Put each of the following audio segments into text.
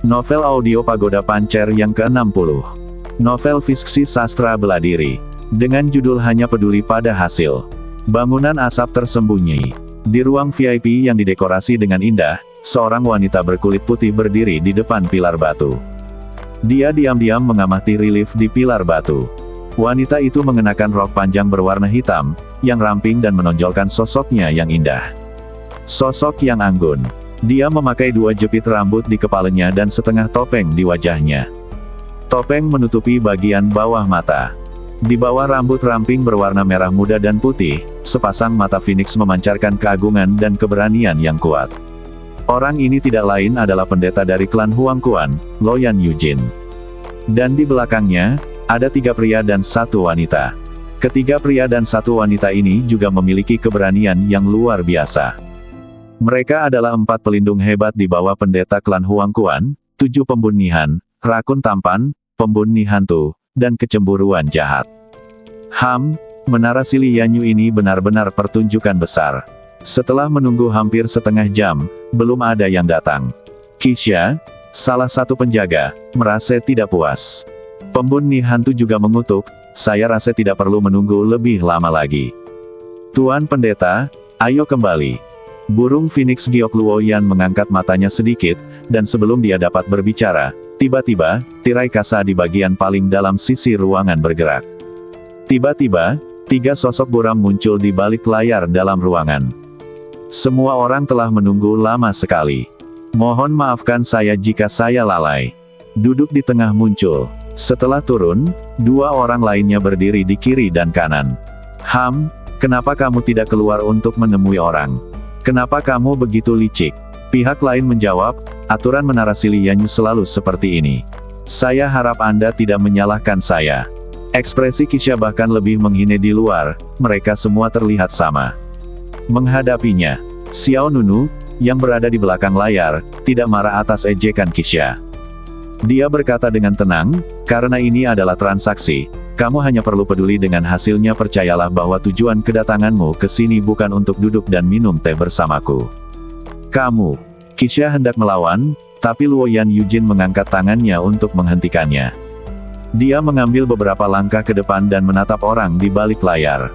Novel audio Pagoda Pancer yang ke-60. Novel fiksi sastra bela diri. Dengan judul Hanya Peduli Pada Hasil. Bangunan asap tersembunyi. Di ruang VIP yang didekorasi dengan indah, seorang wanita berkulit putih berdiri di depan pilar batu. Dia diam-diam mengamati relief di pilar batu. Wanita itu mengenakan rok panjang berwarna hitam, yang ramping dan menonjolkan sosoknya yang indah. Sosok yang anggun. Dia memakai 2 jepit rambut di kepalanya dan setengah topeng di wajahnya. Topeng menutupi bagian bawah mata. Di bawah rambut ramping berwarna merah muda dan putih, sepasang mata Phoenix memancarkan keagungan dan keberanian yang kuat. Orang ini tidak lain adalah pendeta dari klan Huangquan, Luoyan Yujin. Dan di belakangnya, ada 3 pria dan 1 wanita. Ketiga pria dan 1 wanita ini juga memiliki keberanian yang luar biasa. Mereka adalah 4 pelindung hebat di bawah pendeta klan Huangquan, 7 pembunihan, rakun tampan, pembunuh hantu, dan kecemburuan jahat. Menara Sili Yanyu ini benar-benar pertunjukan besar. Setelah menunggu hampir setengah jam, belum ada yang datang. Kisha, salah satu penjaga, merasa tidak puas. Pembunuh hantu juga mengutuk, saya rasa tidak perlu menunggu lebih lama lagi. Tuan Pendeta, ayo kembali. Burung Phoenix Giok Luoyan mengangkat matanya sedikit, dan sebelum dia dapat berbicara, tiba-tiba, tirai kasa di bagian paling dalam sisi ruangan bergerak. Tiba-tiba, 3 sosok buram muncul di balik layar dalam ruangan. Semua orang telah menunggu lama sekali. Mohon maafkan saya jika saya lalai. Duduk di tengah muncul. Setelah turun, 2 orang lainnya berdiri di kiri dan kanan. Kenapa kamu tidak keluar untuk menemui orang? Kenapa kamu begitu licik? Pihak lain menjawab, aturan Menara Sili Yanyu selalu seperti ini. Saya harap Anda tidak menyalahkan saya. Ekspresi Kisha bahkan lebih menghina di luar, mereka semua terlihat sama. Menghadapinya, Xiao Nunu, yang berada di belakang layar, tidak marah atas ejekan Kisha. Dia berkata dengan tenang, karena ini adalah transaksi, kamu hanya perlu peduli dengan hasilnya. Percayalah bahwa tujuan kedatanganmu ke sini bukan untuk duduk dan minum teh bersamaku. Kisha hendak melawan, tapi Luoyan Yujin mengangkat tangannya untuk menghentikannya. Dia mengambil beberapa langkah ke depan dan menatap orang di balik layar.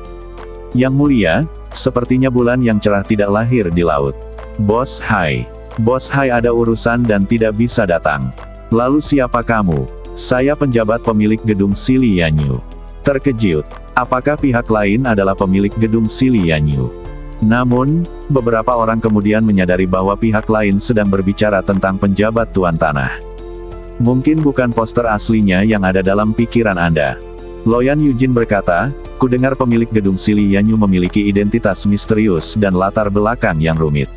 Yang mulia, sepertinya bulan yang cerah tidak lahir di laut. Bos Hai ada urusan dan tidak bisa datang. Lalu siapa kamu? Saya penjabat pemilik gedung Sili Yanyu. Terkejut, apakah pihak lain adalah pemilik gedung Sili Yanyu? Namun, beberapa orang kemudian menyadari bahwa pihak lain sedang berbicara tentang penjabat Tuan Tanah. Mungkin bukan poster aslinya yang ada dalam pikiran Anda. Luoyan Yujin berkata, kudengar pemilik gedung Sili Yanyu memiliki identitas misterius dan latar belakang yang rumit.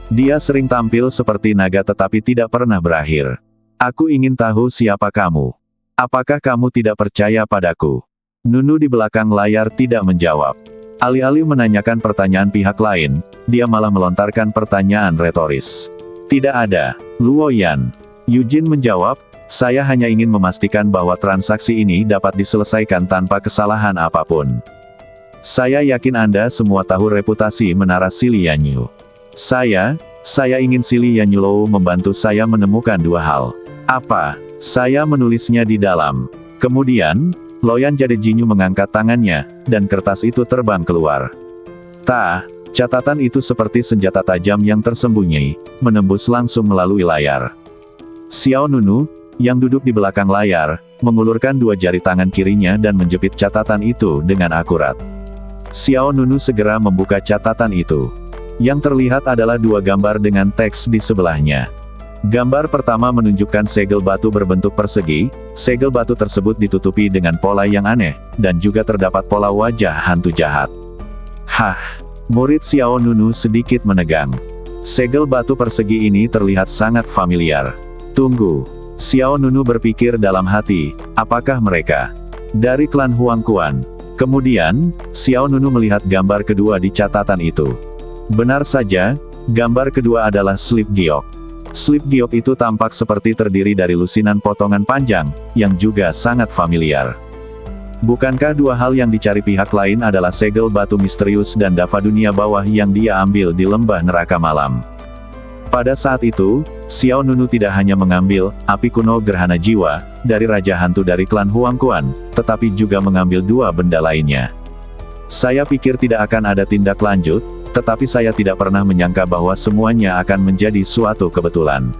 Dia sering tampil seperti naga tetapi tidak pernah berakhir. Aku ingin tahu siapa kamu. Apakah kamu tidak percaya padaku? Nunu di belakang layar tidak menjawab. Alih-alih menanyakan pertanyaan pihak lain, dia malah melontarkan pertanyaan retoris. Tidak ada. Luoyan Yujin menjawab, saya hanya ingin memastikan bahwa transaksi ini dapat diselesaikan tanpa kesalahan apapun. Saya yakin Anda semua tahu reputasi Menara Sili Yanyu. Saya ingin Sili Yanyu Lou membantu saya menemukan 2 hal. Apa? Saya menulisnya di dalam. Kemudian, Luoyan Jadejinyu mengangkat tangannya, dan kertas itu terbang keluar. Catatan itu seperti senjata tajam yang tersembunyi, menembus langsung melalui layar. Xiao Nunu, yang duduk di belakang layar, mengulurkan 2 jari tangan kirinya dan menjepit catatan itu dengan akurat. Xiao Nunu segera membuka catatan itu. Yang terlihat adalah 2 gambar dengan teks di sebelahnya. Gambar pertama menunjukkan segel batu berbentuk persegi, segel batu tersebut ditutupi dengan pola yang aneh, dan juga terdapat pola wajah hantu jahat. Murid Xiao Nunu sedikit menegang. Segel batu persegi ini terlihat sangat familiar. Tunggu. Xiao Nunu berpikir dalam hati, apakah mereka dari klan Huangquan? Kemudian, Xiao Nunu melihat gambar kedua di catatan itu. Benar saja, gambar kedua adalah slip giok. Slip giok itu tampak seperti terdiri dari lusinan potongan panjang, yang juga sangat familiar. Bukankah 2 hal yang dicari pihak lain adalah segel batu misterius dan dava dunia bawah yang dia ambil di lembah neraka malam? Pada saat itu, Xiao Nunu tidak hanya mengambil api kuno gerhana jiwa dari Raja Hantu dari klan Huang Quan, tetapi juga mengambil dua benda lainnya. Saya pikir tidak akan ada tindak lanjut, tetapi saya tidak pernah menyangka bahwa semuanya akan menjadi suatu kebetulan.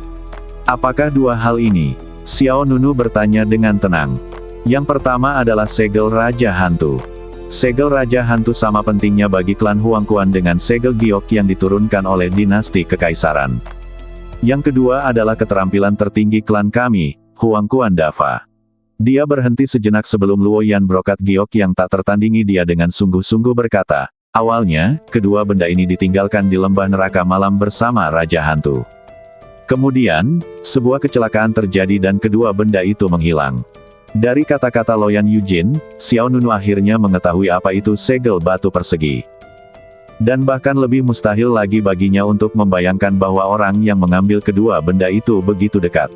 Apakah dua hal ini? Xiao Nunu bertanya dengan tenang. Yang pertama adalah segel Raja Hantu. Segel Raja Hantu sama pentingnya bagi klan Huang Quan dengan segel giok yang diturunkan oleh dinasti kekaisaran. Yang kedua adalah keterampilan tertinggi klan kami, Huang Quan Dava. Dia berhenti sejenak sebelum Luo Yan brokat giok yang tak tertandingi dia dengan sungguh-sungguh berkata, awalnya, kedua benda ini ditinggalkan di lembah neraka malam bersama Raja Hantu. Kemudian, sebuah kecelakaan terjadi dan kedua benda itu menghilang. Dari kata-kata Loyan Yujin, Xiao Nunu akhirnya mengetahui apa itu segel batu persegi. Dan bahkan lebih mustahil lagi baginya untuk membayangkan bahwa orang yang mengambil kedua benda itu begitu dekat.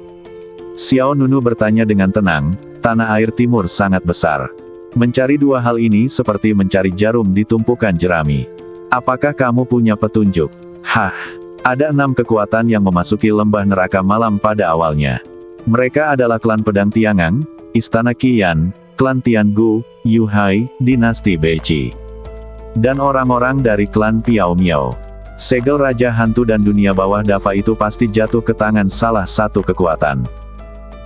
Xiao Nunu bertanya dengan tenang, tanah air timur sangat besar. Mencari dua hal ini seperti mencari jarum di tumpukan jerami. Apakah kamu punya petunjuk? Hah, ada 6 kekuatan yang memasuki lembah neraka malam pada awalnya. Mereka adalah klan Pedang Tiangang, Istana Qian, klan Tiangu, Yuhai, dinasti Beiqi. Dan orang-orang dari klan Piao Miao. Segel Raja Hantu dan dunia bawah Dava itu pasti jatuh ke tangan salah satu kekuatan.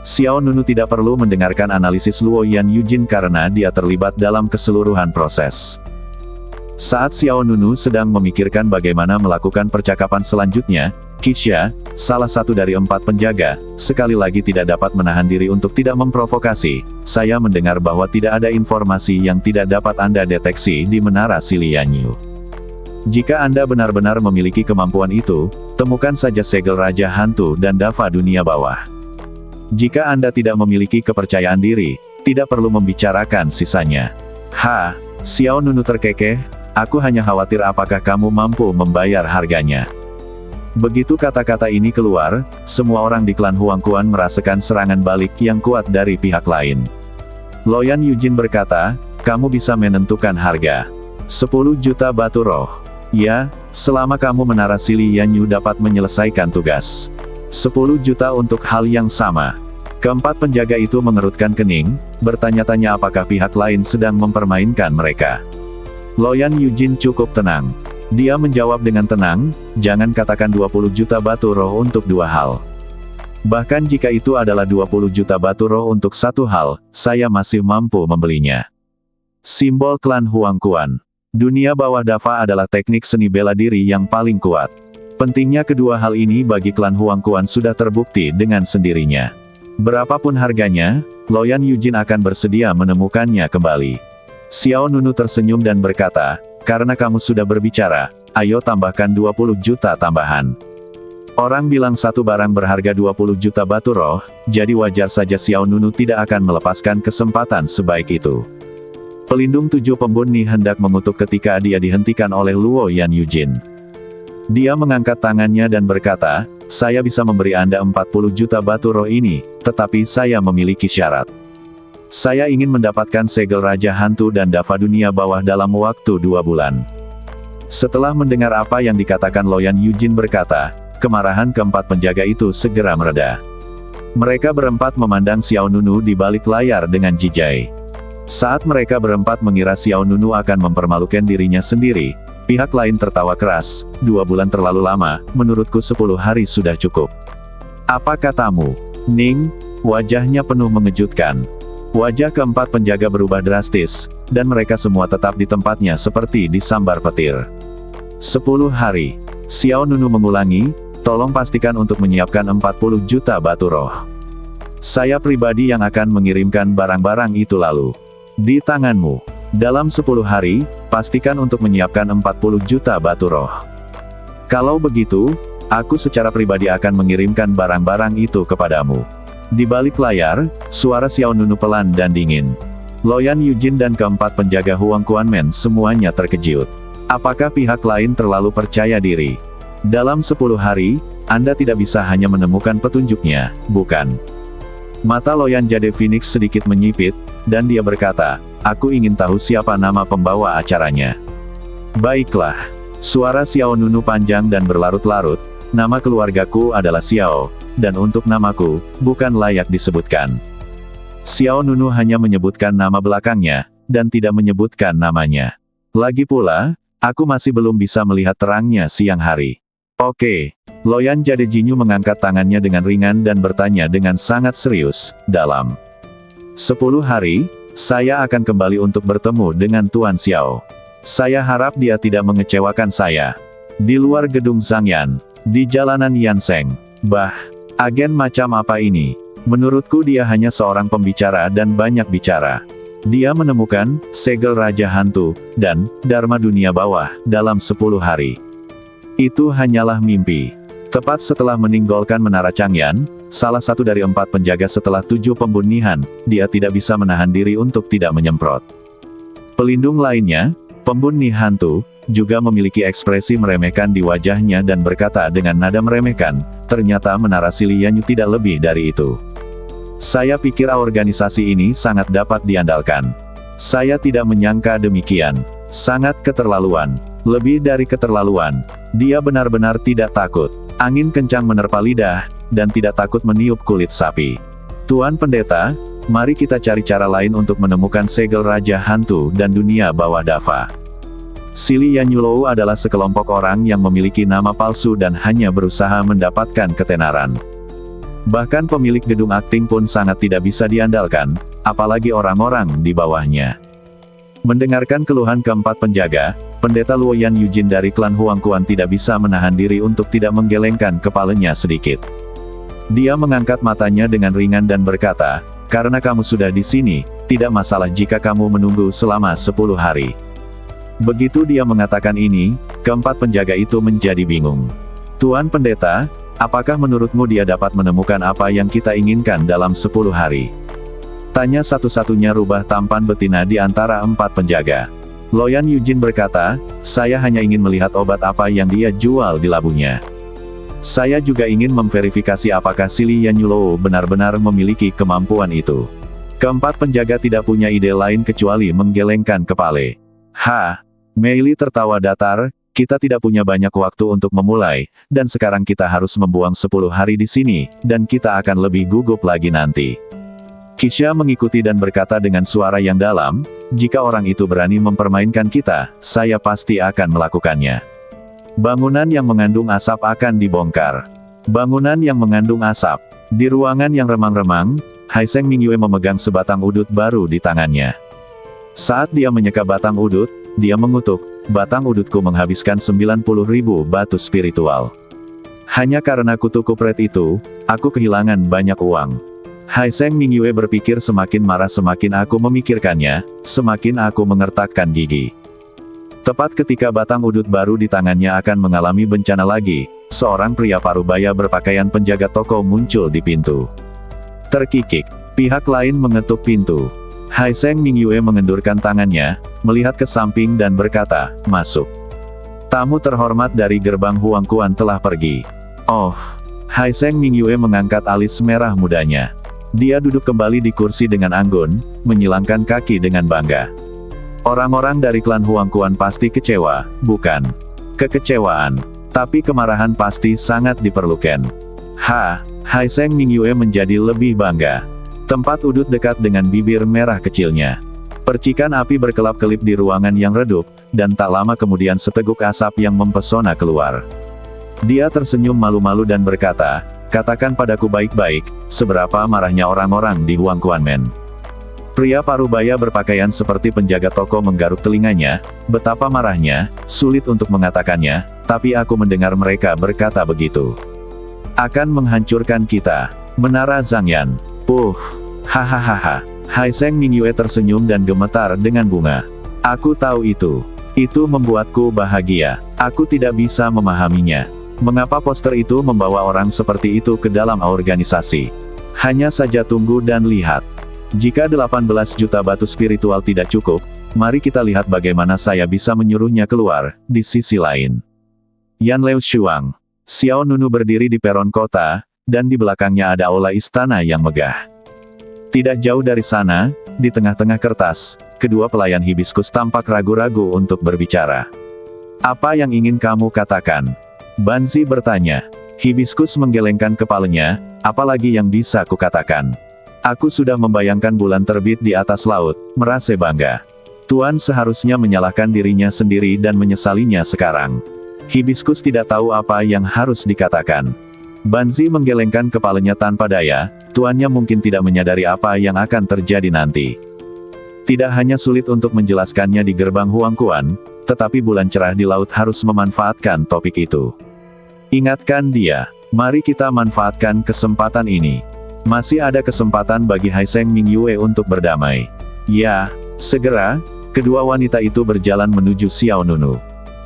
Xiao Nunu tidak perlu mendengarkan analisis Luo Yan Yujin karena dia terlibat dalam keseluruhan proses. Saat Xiao Nunu sedang memikirkan bagaimana melakukan percakapan selanjutnya, Qixia, salah satu dari 4 penjaga, sekali lagi tidak dapat menahan diri untuk tidak memprovokasi. Saya mendengar bahwa tidak ada informasi yang tidak dapat Anda deteksi di Menara Silianyu. Jika Anda benar-benar memiliki kemampuan itu, temukan saja segel Raja Hantu dan Dava dunia bawah. Jika Anda tidak memiliki kepercayaan diri, tidak perlu membicarakan sisanya. Xiao Nunu terkekeh, aku hanya khawatir apakah kamu mampu membayar harganya. Begitu kata-kata ini keluar, semua orang di klan Huang Quan merasakan serangan balik yang kuat dari pihak lain. Loyan Yujin berkata, kamu bisa menentukan harga. 10 juta batu roh. Ya, selama kamu Menara Silianyu dapat menyelesaikan tugas. 10 juta untuk hal yang sama. Keempat penjaga itu mengerutkan kening, bertanya-tanya apakah pihak lain sedang mempermainkan mereka. Loyan Yujin cukup tenang. Dia menjawab dengan tenang, jangan katakan 20 juta batu roh untuk dua hal. Bahkan jika itu adalah 20 juta batu roh untuk satu hal, saya masih mampu membelinya. Simbol klan Huang Quan. Dunia bawah Dava adalah teknik seni bela diri yang paling kuat. Pentingnya kedua hal ini bagi klan Huang Quan sudah terbukti dengan sendirinya. Berapapun harganya, Loyan Yujin akan bersedia menemukannya kembali. Xiao Nunu tersenyum dan berkata, karena kamu sudah berbicara, ayo tambahkan 20 juta tambahan. Orang bilang satu barang berharga 20 juta batu roh, jadi wajar saja Xiao Nunu tidak akan melepaskan kesempatan sebaik itu. Pelindung 7 pembuni hendak mengutuk ketika dia dihentikan oleh Luo Yan Yujin. Dia mengangkat tangannya dan berkata, saya bisa memberi Anda 40 juta batu roh ini, tetapi saya memiliki syarat. Saya ingin mendapatkan segel Raja Hantu dan Dava dunia bawah dalam waktu 2 bulan. Setelah mendengar apa yang dikatakan Loyan Yujin berkata, kemarahan keempat penjaga itu segera mereda. Mereka berempat memandang Xiao Nunu di balik layar dengan jijai. Saat mereka berempat mengira Xiao Nunu akan mempermalukan dirinya sendiri, pihak lain tertawa keras, 2 bulan terlalu lama, menurutku 10 hari sudah cukup. Apa katamu, Ning? Wajahnya penuh mengejutkan. Wajah keempat penjaga berubah drastis, dan mereka semua tetap di tempatnya seperti disambar petir. 10 hari. Xiao Nunu mengulangi, tolong pastikan untuk menyiapkan 40 juta batu roh. Saya pribadi yang akan mengirimkan barang-barang itu lalu. Di tanganmu. Dalam 10 hari, pastikan untuk menyiapkan 40 juta batu roh. Kalau begitu, aku secara pribadi akan mengirimkan barang-barang itu kepadamu. Di balik layar, suara Xiao Nunu pelan dan dingin. Loyan Yujin dan keempat penjaga Huang Quanmen semuanya terkejut. Apakah pihak lain terlalu percaya diri? Dalam 10 hari, Anda tidak bisa hanya menemukan petunjuknya, bukan? Mata Loyan Jade Phoenix sedikit menyipit, dan dia berkata, aku ingin tahu siapa nama pembawa acaranya. Baiklah. Suara Xiao Nunu panjang dan berlarut-larut, nama keluargaku adalah Xiao, dan untuk namaku, bukan layak disebutkan. Xiao Nunu hanya menyebutkan nama belakangnya, dan tidak menyebutkan namanya. Lagi pula, aku masih belum bisa melihat terangnya siang hari. Oke. Loyan Jade Jinyu mengangkat tangannya dengan ringan dan bertanya dengan sangat serius, dalam 10 hari, saya akan kembali untuk bertemu dengan Tuan Xiao. Saya harap dia tidak mengecewakan saya. Di luar gedung Zhangyan, di jalanan Yanseng. Agen macam apa ini? Menurutku dia hanya seorang pembicara dan banyak bicara. Dia menemukan segel Raja Hantu dan Dharma Dunia Bawah dalam 10 hari. Itu hanyalah mimpi. Tepat setelah meninggalkan Menara Chang'an, salah satu dari 4 penjaga setelah 7 pembunuhan, dia tidak bisa menahan diri untuk tidak menyemprot. Pelindung lainnya, pembunuh hantu, juga memiliki ekspresi meremehkan di wajahnya dan berkata dengan nada meremehkan, ternyata Menara Siliyanyu tidak lebih dari itu. Saya pikir organisasi ini sangat dapat diandalkan. Saya tidak menyangka demikian. Sangat keterlaluan. Lebih dari keterlaluan. Dia benar-benar tidak takut. Angin kencang menerpa lidah, dan tidak takut meniup kulit sapi. Tuan Pendeta, mari kita cari cara lain untuk menemukan segel Raja Hantu dan dunia bawah Dava. Siliyanyu Lou adalah sekelompok orang yang memiliki nama palsu dan hanya berusaha mendapatkan ketenaran. Bahkan pemilik gedung akting pun sangat tidak bisa diandalkan, apalagi orang-orang di bawahnya. Mendengarkan keluhan keempat penjaga, Pendeta Luoyan Yujin dari klan Huangquan tidak bisa menahan diri untuk tidak menggelengkan kepalanya sedikit. Dia mengangkat matanya dengan ringan dan berkata, karena kamu sudah di sini, tidak masalah jika kamu menunggu selama 10 hari. Begitu dia mengatakan ini, keempat penjaga itu menjadi bingung. Tuan Pendeta, apakah menurutmu dia dapat menemukan apa yang kita inginkan dalam 10 hari? Tanya satu-satunya rubah tampan betina di antara 4 penjaga. Loyan Yujin berkata, saya hanya ingin melihat obat apa yang dia jual di labunya. Saya juga ingin memverifikasi apakah Siliyanyu Lou benar-benar memiliki kemampuan itu. Keempat penjaga tidak punya ide lain kecuali menggelengkan kepala. Mei Li tertawa datar, kita tidak punya banyak waktu untuk memulai, dan sekarang kita harus membuang 10 hari di sini, dan kita akan lebih gugup lagi nanti. Kisha mengikuti dan berkata dengan suara yang dalam, jika orang itu berani mempermainkan kita, saya pasti akan melakukannya. Bangunan yang mengandung asap akan dibongkar. Bangunan yang mengandung asap. Di ruangan yang remang-remang, Haiseng Mingyue memegang sebatang udut baru di tangannya. Saat dia menyeka batang udut, dia mengutuk, batang udutku menghabiskan 90.000 batu spiritual. Hanya karena kutu kupret itu, aku kehilangan banyak uang. Haiseng Mingyue berpikir semakin marah semakin aku memikirkannya, semakin aku mengertakkan gigi. Tepat ketika batang udut baru di tangannya akan mengalami bencana lagi, seorang pria parubaya berpakaian penjaga toko muncul di pintu. Terkikik, pihak lain mengetuk pintu. Haiseng Mingyue mengendurkan tangannya, melihat ke samping dan berkata, masuk. Tamu terhormat dari gerbang Huangquan telah pergi. Oh, Haiseng Mingyue mengangkat alis merah mudanya. Dia duduk kembali di kursi dengan anggun, menyilangkan kaki dengan bangga. Orang-orang dari klan Huangquan pasti kecewa, bukan kekecewaan, tapi kemarahan pasti sangat diperlukan. Haiseng Mingyue menjadi lebih bangga. Tempat udut dekat dengan bibir merah kecilnya. Percikan api berkelap-kelip di ruangan yang redup, dan tak lama kemudian seteguk asap yang mempesona keluar. Dia tersenyum malu-malu dan berkata, katakan padaku baik-baik, seberapa marahnya orang-orang di Huangquan Men. Pria parubaya berpakaian seperti penjaga toko menggaruk telinganya, betapa marahnya, sulit untuk mengatakannya, tapi aku mendengar mereka berkata begitu. Akan menghancurkan kita. Menara Zhangyan. Hahaha. Haiseng Mingyue tersenyum dan gemetar dengan bunga. Aku tahu itu. Itu membuatku bahagia. Aku tidak bisa memahaminya. Mengapa poster itu membawa orang seperti itu ke dalam organisasi? Hanya saja tunggu dan lihat. Jika 18 juta batu spiritual tidak cukup, mari kita lihat bagaimana saya bisa menyuruhnya keluar, di sisi lain. Yan Leo Shuang. Xiao Nunu berdiri di peron kota, dan di belakangnya ada aula istana yang megah. Tidak jauh dari sana, di tengah-tengah kertas, kedua pelayan hibiskus tampak ragu-ragu untuk berbicara. Apa yang ingin kamu katakan? Banzi bertanya. Hibiscus menggelengkan kepalanya, apalagi yang bisa kukatakan. Aku sudah membayangkan bulan terbit di atas laut, merasa bangga. Tuan seharusnya menyalahkan dirinya sendiri dan menyesalinya sekarang. Hibiscus tidak tahu apa yang harus dikatakan. Banzi menggelengkan kepalanya tanpa daya, tuannya mungkin tidak menyadari apa yang akan terjadi nanti. Tidak hanya sulit untuk menjelaskannya di gerbang Huangquan, tetapi bulan cerah di laut harus memanfaatkan topik itu. Ingatkan dia, mari kita manfaatkan kesempatan ini. Masih ada kesempatan bagi Haiseng Mingyue untuk berdamai. Ya, segera, kedua wanita itu berjalan menuju Xiao Nunu.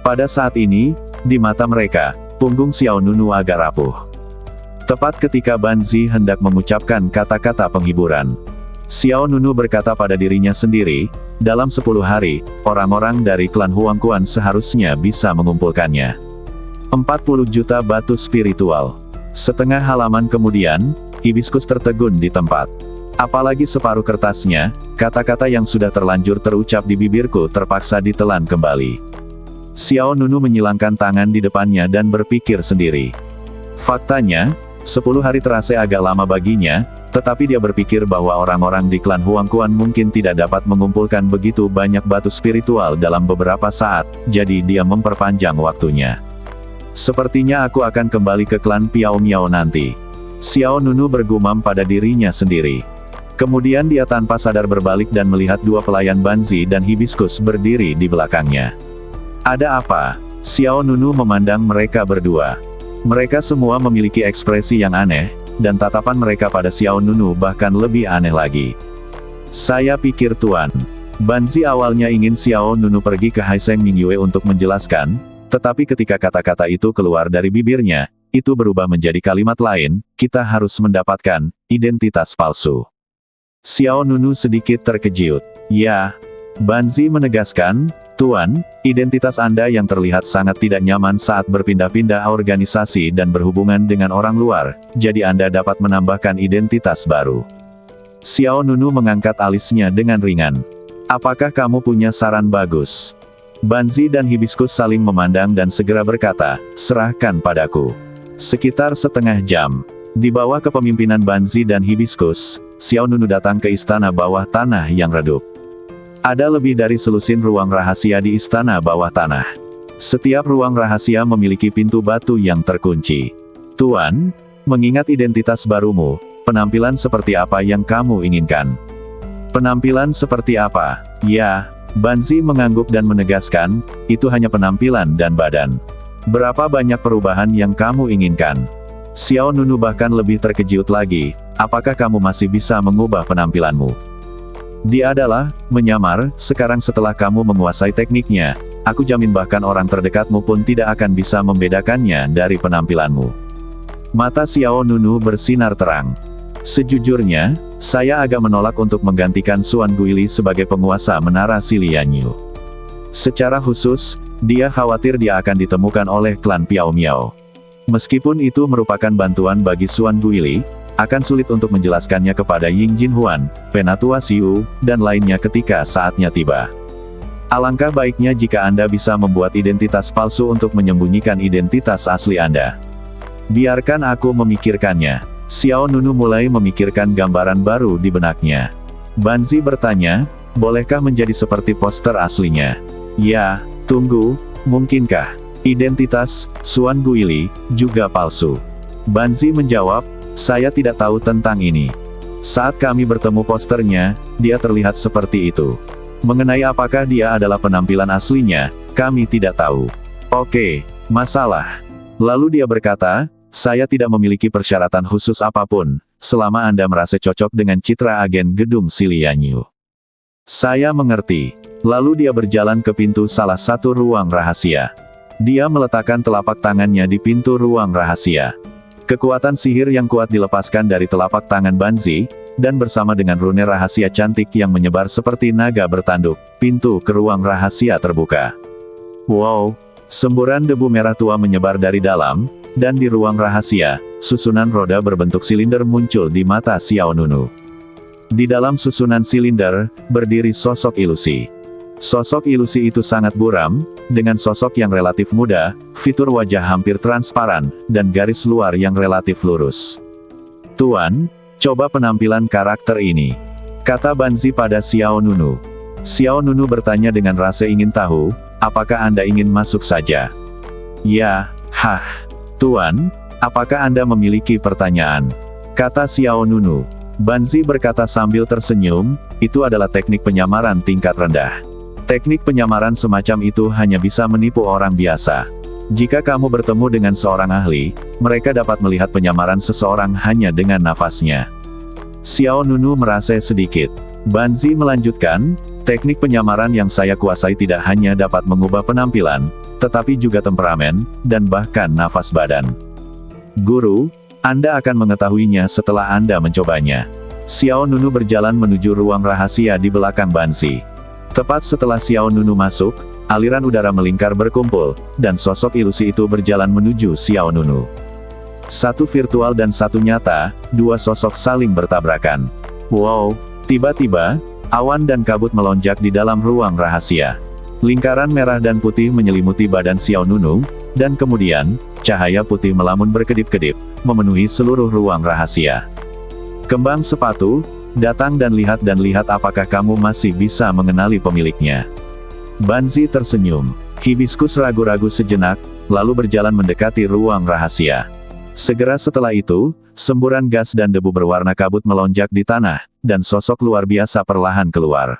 Pada saat ini, di mata mereka, punggung Xiao Nunu agak rapuh. Tepat ketika Banzi hendak mengucapkan kata-kata penghiburan, Xiao Nunu berkata pada dirinya sendiri, dalam 10 hari, orang-orang dari klan Huangquan seharusnya bisa mengumpulkannya. 40 juta batu spiritual. Setengah halaman kemudian, Hibiscus tertegun di tempat. Apalagi separuh kertasnya, kata-kata yang sudah terlanjur terucap di bibirku terpaksa ditelan kembali. Xiao Nunu menyilangkan tangan di depannya dan berpikir sendiri. Faktanya, 10 hari terasa agak lama baginya, tetapi dia berpikir bahwa orang-orang di klan Huangquan mungkin tidak dapat mengumpulkan begitu banyak batu spiritual dalam beberapa saat, jadi dia memperpanjang waktunya. Sepertinya aku akan kembali ke klan Piao Miao nanti. Xiao Nunu bergumam pada dirinya sendiri. Kemudian dia tanpa sadar berbalik dan melihat dua pelayan Banzi dan Hibiscus berdiri di belakangnya. Ada apa? Xiao Nunu memandang mereka berdua. Mereka semua memiliki ekspresi yang aneh, dan tatapan mereka pada Xiao Nunu bahkan lebih aneh lagi. Saya pikir Tuan. Banzi awalnya ingin Xiao Nunu pergi ke Haiseng Mingyue untuk menjelaskan, tetapi ketika kata-kata itu keluar dari bibirnya, itu berubah menjadi kalimat lain, kita harus mendapatkan identitas palsu. Xiao Nunu sedikit terkejut. Ya, Banzi menegaskan, Tuan, identitas Anda yang terlihat sangat tidak nyaman saat berpindah-pindah organisasi dan berhubungan dengan orang luar, jadi Anda dapat menambahkan identitas baru. Xiao Nunu mengangkat alisnya dengan ringan. Apakah kamu punya saran bagus? Banzi dan Hibiscus saling memandang dan segera berkata, serahkan padaku. Sekitar setengah jam, di bawah kepemimpinan Banzi dan Hibiscus, Xiao Nunu datang ke istana bawah tanah yang redup. Ada lebih dari selusin ruang rahasia di istana bawah tanah. Setiap ruang rahasia memiliki pintu batu yang terkunci. Tuan, mengingat identitas barumu, penampilan seperti apa yang kamu inginkan? Penampilan seperti apa? Ya, Banzi mengangguk dan menegaskan, itu hanya penampilan dan badan. Berapa banyak perubahan yang kamu inginkan? Xiao Nunu bahkan lebih terkejut lagi, apakah kamu masih bisa mengubah penampilanmu? Dia adalah, menyamar, sekarang setelah kamu menguasai tekniknya, aku jamin bahkan orang terdekatmu pun tidak akan bisa membedakannya dari penampilanmu. Mata Xiao Nunu bersinar terang. Sejujurnya, saya agak menolak untuk menggantikan Xuan Guili sebagai penguasa menara Silianyu. Secara khusus, dia khawatir dia akan ditemukan oleh klan Piao Miao. Meskipun itu merupakan bantuan bagi Xuan Guili, akan sulit untuk menjelaskannya kepada Ying Jinhuan, Penatua Xiu, dan lainnya ketika saatnya tiba. Alangkah baiknya jika Anda bisa membuat identitas palsu untuk menyembunyikan identitas asli Anda. Biarkan aku memikirkannya. Xiao Nunu mulai memikirkan gambaran baru di benaknya. Banzi bertanya, bolehkah menjadi seperti poster aslinya? Ya, tunggu, mungkinkah? Identitas, Xuan Guili, juga palsu. Banzi menjawab, saya tidak tahu tentang ini. Saat kami bertemu posternya, dia terlihat seperti itu. Mengenai apakah dia adalah penampilan aslinya, kami tidak tahu. Oke, masalah. Lalu dia berkata, saya tidak memiliki persyaratan khusus apapun, selama Anda merasa cocok dengan citra agen gedung Silianyu. Saya mengerti. Lalu dia berjalan ke pintu salah satu ruang rahasia. Dia meletakkan telapak tangannya di pintu ruang rahasia. Kekuatan sihir yang kuat dilepaskan dari telapak tangan Banzi, dan bersama dengan rune rahasia cantik yang menyebar seperti naga bertanduk, pintu ke ruang rahasia terbuka. Wow! Semburan debu merah tua menyebar dari dalam, dan di ruang rahasia, susunan roda berbentuk silinder muncul di mata Xiao Nunu. Di dalam susunan silinder, berdiri sosok ilusi. Sosok ilusi itu sangat buram, dengan sosok yang relatif muda, fitur wajah hampir transparan, dan garis luar yang relatif lurus. "Tuan, coba penampilan karakter ini," kata Banzi pada Xiao Nunu. Xiao Nunu bertanya dengan rasa ingin tahu, "Apakah Anda ingin masuk saja?" "Ya, Tuan, apakah Anda memiliki pertanyaan?" kata Xiao Nunu. Banzi berkata sambil tersenyum, "Itu adalah teknik penyamaran tingkat rendah. Teknik penyamaran semacam itu hanya bisa menipu orang biasa. Jika kamu bertemu dengan seorang ahli, mereka dapat melihat penyamaran seseorang hanya dengan nafasnya." Xiao Nunu merasa sedikit. Banzi melanjutkan, "Teknik penyamaran yang saya kuasai tidak hanya dapat mengubah penampilan, tetapi juga temperamen, dan bahkan nafas badan. Guru, Anda akan mengetahuinya setelah Anda mencobanya." Xiao Nunu berjalan menuju ruang rahasia di belakang Banzi. Tepat setelah Xiao Nunu masuk, aliran udara melingkar berkumpul, dan sosok ilusi itu berjalan menuju Xiao Nunu. Satu virtual dan satu nyata, dua sosok saling bertabrakan. Wow, tiba-tiba, awan dan kabut melonjak di dalam ruang rahasia. Lingkaran merah dan putih menyelimuti badan Xiao Nunu, dan kemudian, cahaya putih melamun berkedip-kedip, memenuhi seluruh ruang rahasia. "Kembang sepatu, datang dan lihat apakah kamu masih bisa mengenali pemiliknya." Banzi tersenyum. Hibiskus ragu-ragu sejenak, lalu berjalan mendekati ruang rahasia. Segera setelah itu, semburan gas dan debu berwarna kabut melonjak di tanah, dan sosok luar biasa perlahan keluar.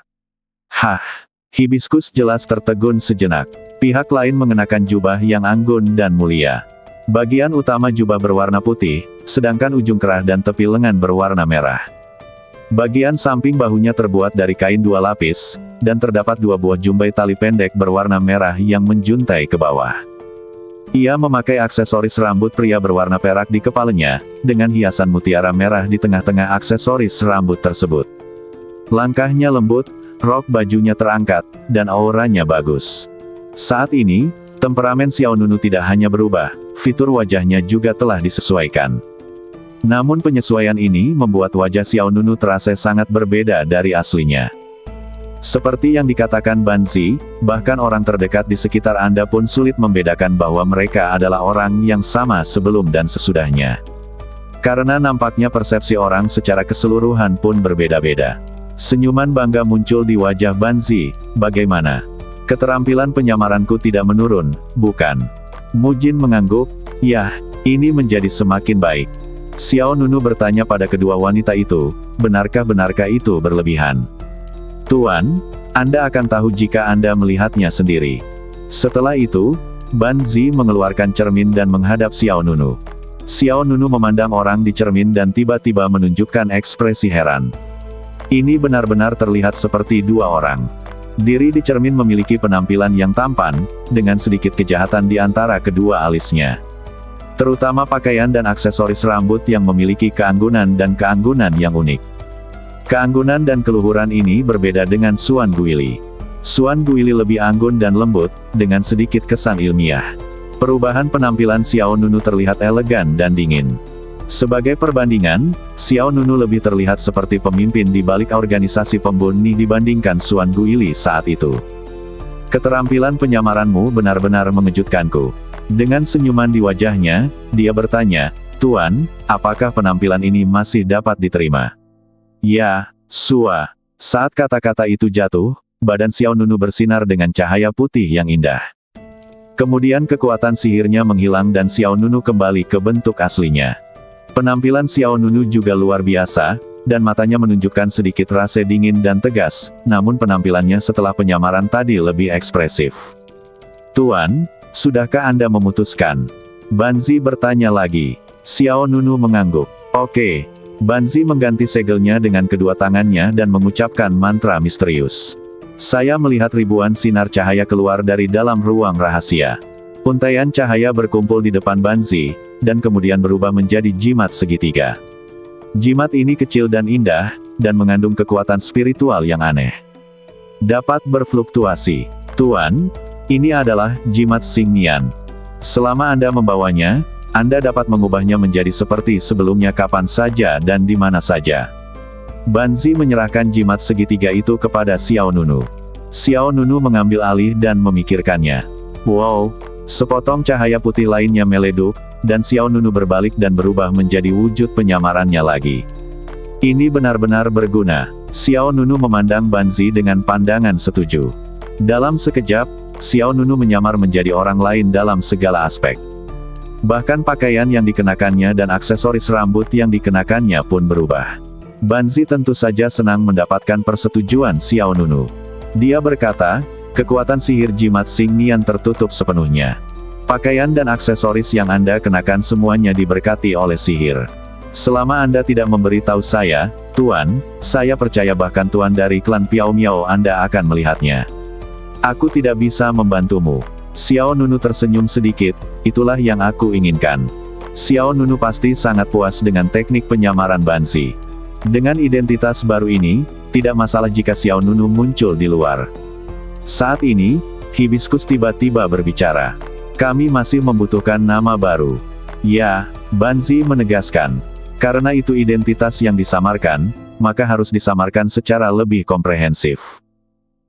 Hibiskus jelas tertegun sejenak. Pihak lain mengenakan jubah yang anggun dan mulia. Bagian utama jubah berwarna putih, sedangkan ujung kerah dan tepi lengan berwarna merah. Bagian samping bahunya terbuat dari kain dua lapis, dan terdapat dua buah jumbai tali pendek berwarna merah yang menjuntai ke bawah. Ia memakai aksesoris rambut pria berwarna perak di kepalanya, dengan hiasan mutiara merah di tengah-tengah aksesoris rambut tersebut. Langkahnya lembut, rok bajunya terangkat, dan auranya bagus. Saat ini, temperamen Xiao Nunu tidak hanya berubah, fitur wajahnya juga telah disesuaikan. Namun penyesuaian ini membuat wajah Xiao Nunu terasa sangat berbeda dari aslinya. Seperti yang dikatakan Banzi, bahkan orang terdekat di sekitar Anda pun sulit membedakan bahwa mereka adalah orang yang sama sebelum dan sesudahnya. Karena nampaknya persepsi orang secara keseluruhan pun berbeda-beda. Senyuman bangga muncul di wajah Banzi. "Bagaimana? Keterampilan penyamaranku tidak menurun, bukan?" Mujin mengangguk. "Yah, ini menjadi semakin baik." Xiao Nunu bertanya pada kedua wanita itu, benarkah itu berlebihan? "Tuan, Anda akan tahu jika Anda melihatnya sendiri." Setelah itu, Banzi mengeluarkan cermin dan menghadap Xiao Nunu. Xiao Nunu memandang orang di cermin dan tiba-tiba menunjukkan ekspresi heran. Ini benar-benar terlihat seperti dua orang. Diri di cermin memiliki penampilan yang tampan, dengan sedikit kejahatan di antara kedua alisnya. Terutama pakaian dan aksesoris rambut yang memiliki keanggunan yang unik. Keanggunan dan keluhuran ini berbeda dengan Xuan Guili. Xuan Guili lebih anggun dan lembut, dengan sedikit kesan ilmiah. Perubahan penampilan Xiao Nunu terlihat elegan dan dingin. Sebagai perbandingan, Xiao Nunu lebih terlihat seperti pemimpin di balik organisasi pembunuh dibandingkan Xuan Guili saat itu. "Keterampilan penyamaranmu benar-benar mengejutkanku." Dengan senyuman di wajahnya, dia bertanya, "Tuan, apakah penampilan ini masih dapat diterima?" "Ya, Sua." Saat kata-kata itu jatuh, badan Xiao Nunu bersinar dengan cahaya putih yang indah. Kemudian kekuatan sihirnya menghilang dan Xiao Nunu kembali ke bentuk aslinya. Penampilan Xiao Nunu juga luar biasa, dan matanya menunjukkan sedikit rasa dingin dan tegas, namun penampilannya setelah penyamaran tadi lebih ekspresif. "Tuan, sudahkah Anda memutuskan?" Banzi bertanya lagi. Xiao Nunu mengangguk. "Oke." Banzi mengganti segelnya dengan kedua tangannya dan mengucapkan mantra misterius. Saya melihat ribuan sinar cahaya keluar dari dalam ruang rahasia. Untaian cahaya berkumpul di depan Banzi, dan kemudian berubah menjadi jimat segitiga. Jimat ini kecil dan indah, dan mengandung kekuatan spiritual yang aneh. Dapat berfluktuasi. "Tuan, ini adalah jimat Xingnian. Selama Anda membawanya, Anda dapat mengubahnya menjadi seperti sebelumnya kapan saja dan di mana saja." Banzi menyerahkan jimat segitiga itu kepada Xiao Nunu. Xiao Nunu mengambil alih dan memikirkannya. Wow, sepotong cahaya putih lainnya meleduk, dan Xiao Nunu berbalik dan berubah menjadi wujud penyamarannya lagi. Ini benar-benar berguna. Xiao Nunu memandang Banzi dengan pandangan setuju. Dalam sekejap, Xiao Nunu menyamar menjadi orang lain dalam segala aspek. Bahkan pakaian yang dikenakannya dan aksesoris rambut yang dikenakannya pun berubah. Banzi tentu saja senang mendapatkan persetujuan Xiao Nunu. Dia berkata, kekuatan sihir jimat Xing Nian tertutup sepenuhnya. Pakaian dan aksesoris yang Anda kenakan semuanya diberkati oleh sihir. Selama Anda tidak memberitahu saya, Tuan, saya percaya bahkan Tuan dari klan Piao Miao Anda akan melihatnya. Aku tidak bisa membantumu. Xiao Nunu tersenyum sedikit, itulah yang aku inginkan. Xiao Nunu pasti sangat puas dengan teknik penyamaran Banzi. Dengan identitas baru ini, tidak masalah jika Xiao Nunu muncul di luar. Saat ini, Hibiscus tiba-tiba berbicara. Kami masih membutuhkan nama baru. Ya, Banzi menegaskan. Karena itu identitas yang disamarkan, maka harus disamarkan secara lebih komprehensif.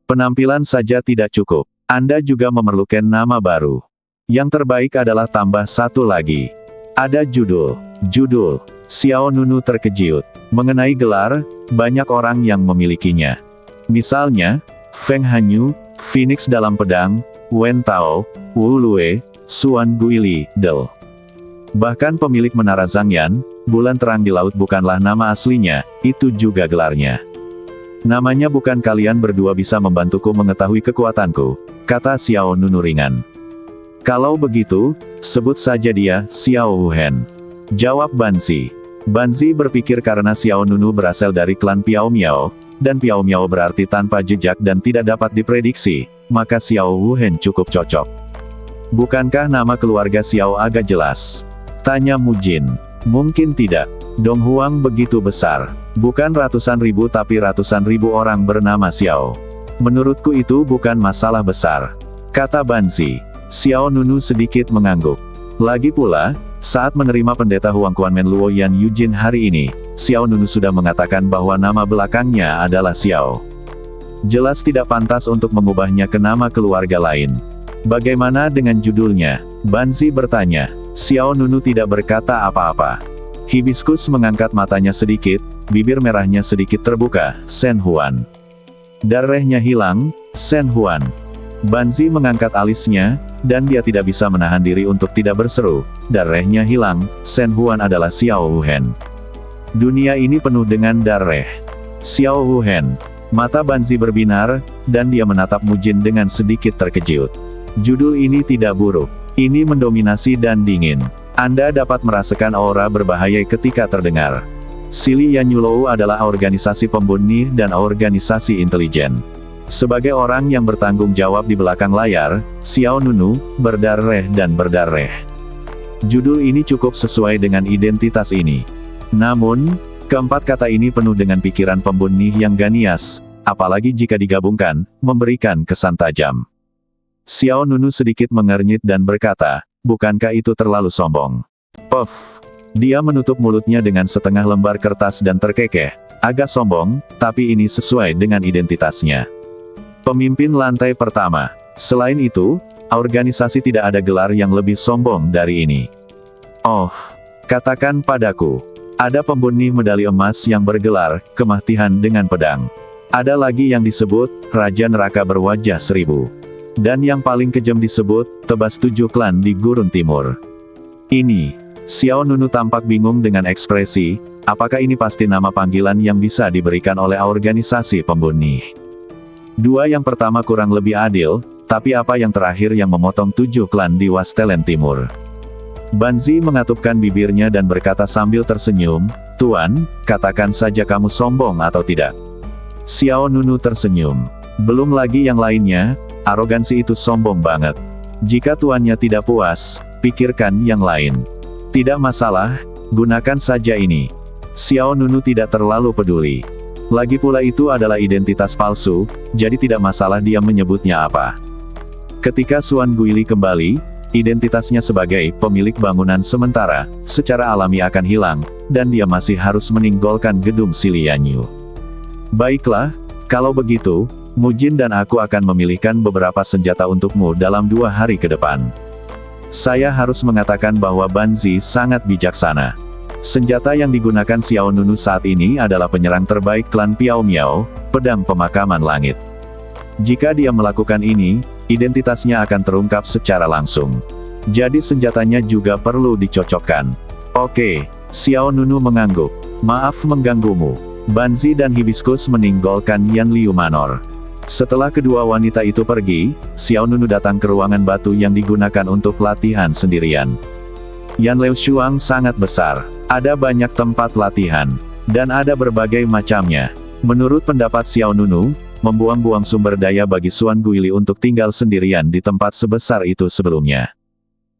Penampilan saja tidak cukup. Anda juga memerlukan nama baru. Yang terbaik adalah tambah satu lagi. Ada judul. Judul. Xiao Nunu terkejut. Mengenai gelar, banyak orang yang memilikinya. Misalnya, Feng Hanyu, Phoenix dalam pedang, Wen Tao, Wu Lue, Xuan Guili, Del. Bahkan pemilik menara Zhangyan, bulan terang di laut bukanlah nama aslinya, itu juga gelarnya. Namanya bukan kalian berdua bisa membantuku mengetahui kekuatanku, kata Xiao Nunu ringan. Kalau begitu, sebut saja dia, Xiao Wuhen. Jawab Banzi. Banzi berpikir karena Xiao Nunu berasal dari klan Piao Miao, dan Piao Miao berarti tanpa jejak dan tidak dapat diprediksi, maka Xiao Wuhen cukup cocok. Bukankah nama keluarga Xiao agak jelas? Tanya Mujin. Mungkin tidak. Dong Huang begitu besar. Bukan ratusan ribu tapi ratusan ribu orang bernama Xiao. Menurutku itu bukan masalah besar, kata Banzi. Xiao Nunu sedikit mengangguk. Lagi pula, saat menerima pendeta Huang Kuanmen Luo Yan Yujin hari ini, Xiao Nunu sudah mengatakan bahwa nama belakangnya adalah Xiao. Jelas tidak pantas untuk mengubahnya ke nama keluarga lain. Bagaimana dengan judulnya? Banzi bertanya. Xiao Nunu tidak berkata apa-apa. Hibiscus mengangkat matanya sedikit, bibir merahnya sedikit terbuka, Shen Huan. Darahnya hilang, Shen Huan. Banzi mengangkat alisnya, dan dia tidak bisa menahan diri untuk tidak berseru, darahnya hilang, Shen Huan adalah Xiao Wuhen. Dunia ini penuh dengan darah. Xiao Wuhen. Mata Banzi berbinar, dan dia menatap Mujin dengan sedikit terkejut. Judul ini tidak buruk. Ini mendominasi dan dingin. Anda dapat merasakan aura berbahaya ketika terdengar. Sili Yanyulou adalah organisasi pembunuh dan organisasi intelijen. Sebagai orang yang bertanggung jawab di belakang layar, Xiao Nunu, berdarah dan berdarah. Judul ini cukup sesuai dengan identitas ini. Namun, keempat kata ini penuh dengan pikiran pembunuh yang ganias, apalagi jika digabungkan, memberikan kesan tajam. Xiao Nunu sedikit mengernyit dan berkata, bukankah itu terlalu sombong? Puff. Dia menutup mulutnya dengan setengah lembar kertas dan terkekeh. Agak sombong, tapi ini sesuai dengan identitasnya. Pemimpin lantai pertama. Selain itu, organisasi tidak ada gelar yang lebih sombong dari ini. Oh, katakan padaku. Ada pembunuh medali emas yang bergelar, kematian dengan pedang. Ada lagi yang disebut, Raja Neraka berwajah 1000. Dan yang paling kejam disebut, tebas 7 klan di Gurun Timur. Ini, Xiao Nunu tampak bingung dengan ekspresi, apakah ini pasti nama panggilan yang bisa diberikan oleh organisasi pembunuh? Dua yang pertama kurang lebih adil, tapi apa yang terakhir yang memotong 7 klan di Wastelen Timur? Banzi mengatupkan bibirnya dan berkata sambil tersenyum, Tuan, katakan saja kamu sombong atau tidak. Xiao Nunu tersenyum. Belum lagi yang lainnya, arogansi itu sombong banget. Jika tuannya tidak puas, pikirkan yang lain. Tidak masalah, gunakan saja ini. Xiao Nunu tidak terlalu peduli. Lagi pula itu adalah identitas palsu, jadi tidak masalah dia menyebutnya apa. Ketika Xuan Guili kembali, identitasnya sebagai pemilik bangunan sementara, secara alami akan hilang, dan dia masih harus meninggalkan gedung Sili Yanyu. Baiklah, kalau begitu, Mujin dan aku akan memilihkan beberapa senjata untukmu dalam 2 hari ke depan. Saya harus mengatakan bahwa Banzi sangat bijaksana. Senjata yang digunakan Xiao Nunu saat ini adalah penyerang terbaik klan Piao Miao, pedang pemakaman langit. Jika dia melakukan ini, identitasnya akan terungkap secara langsung. Jadi senjatanya juga perlu dicocokkan. Oke, Xiao Nunu mengangguk. Maaf mengganggumu. Banzi dan Hibiscus meninggalkan Yan Liu Manor. Setelah kedua wanita itu pergi, Xiao Nunu datang ke ruangan batu yang digunakan untuk latihan sendirian. Yan Liu Shuang sangat besar. Ada banyak tempat latihan. Dan ada berbagai macamnya. Menurut pendapat Xiao Nunu, membuang-buang sumber daya bagi Xuan Guili untuk tinggal sendirian di tempat sebesar itu sebelumnya.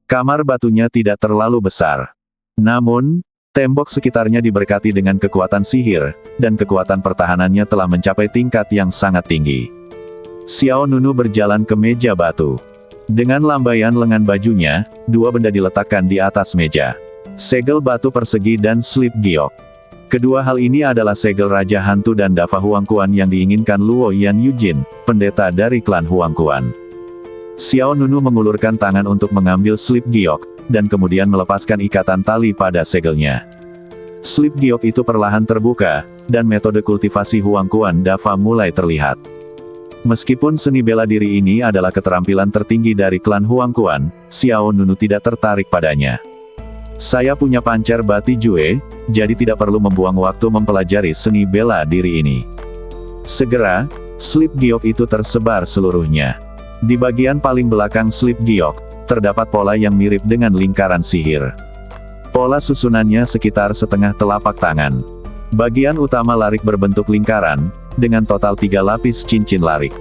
Kamar batunya tidak terlalu besar. Namun, tembok sekitarnya diberkati dengan kekuatan sihir, dan kekuatan pertahanannya telah mencapai tingkat yang sangat tinggi. Xiao Nunu berjalan ke meja batu. Dengan lambaian lengan bajunya, 2 benda diletakkan di atas meja. Segel batu persegi dan slip giok. Kedua hal ini adalah segel Raja Hantu dan Dava Huangquan yang diinginkan Luo Yan Yujin, pendeta dari klan Huangquan. Xiao Nunu mengulurkan tangan untuk mengambil slip giok, dan kemudian melepaskan ikatan tali pada segelnya. Slip giok itu perlahan terbuka, dan metode kultivasi Huangquan Dava mulai terlihat. Meskipun seni bela diri ini adalah keterampilan tertinggi dari klan Huangquan, Xiao Nunu tidak tertarik padanya. Saya punya pancer Bati Jue, jadi tidak perlu membuang waktu mempelajari seni bela diri ini. Segera, slip giok itu tersebar seluruhnya. Di bagian paling belakang slip giok, terdapat pola yang mirip dengan lingkaran sihir. Pola susunannya sekitar setengah telapak tangan. Bagian utama larik berbentuk lingkaran, dengan total 3 lapis cincin larik.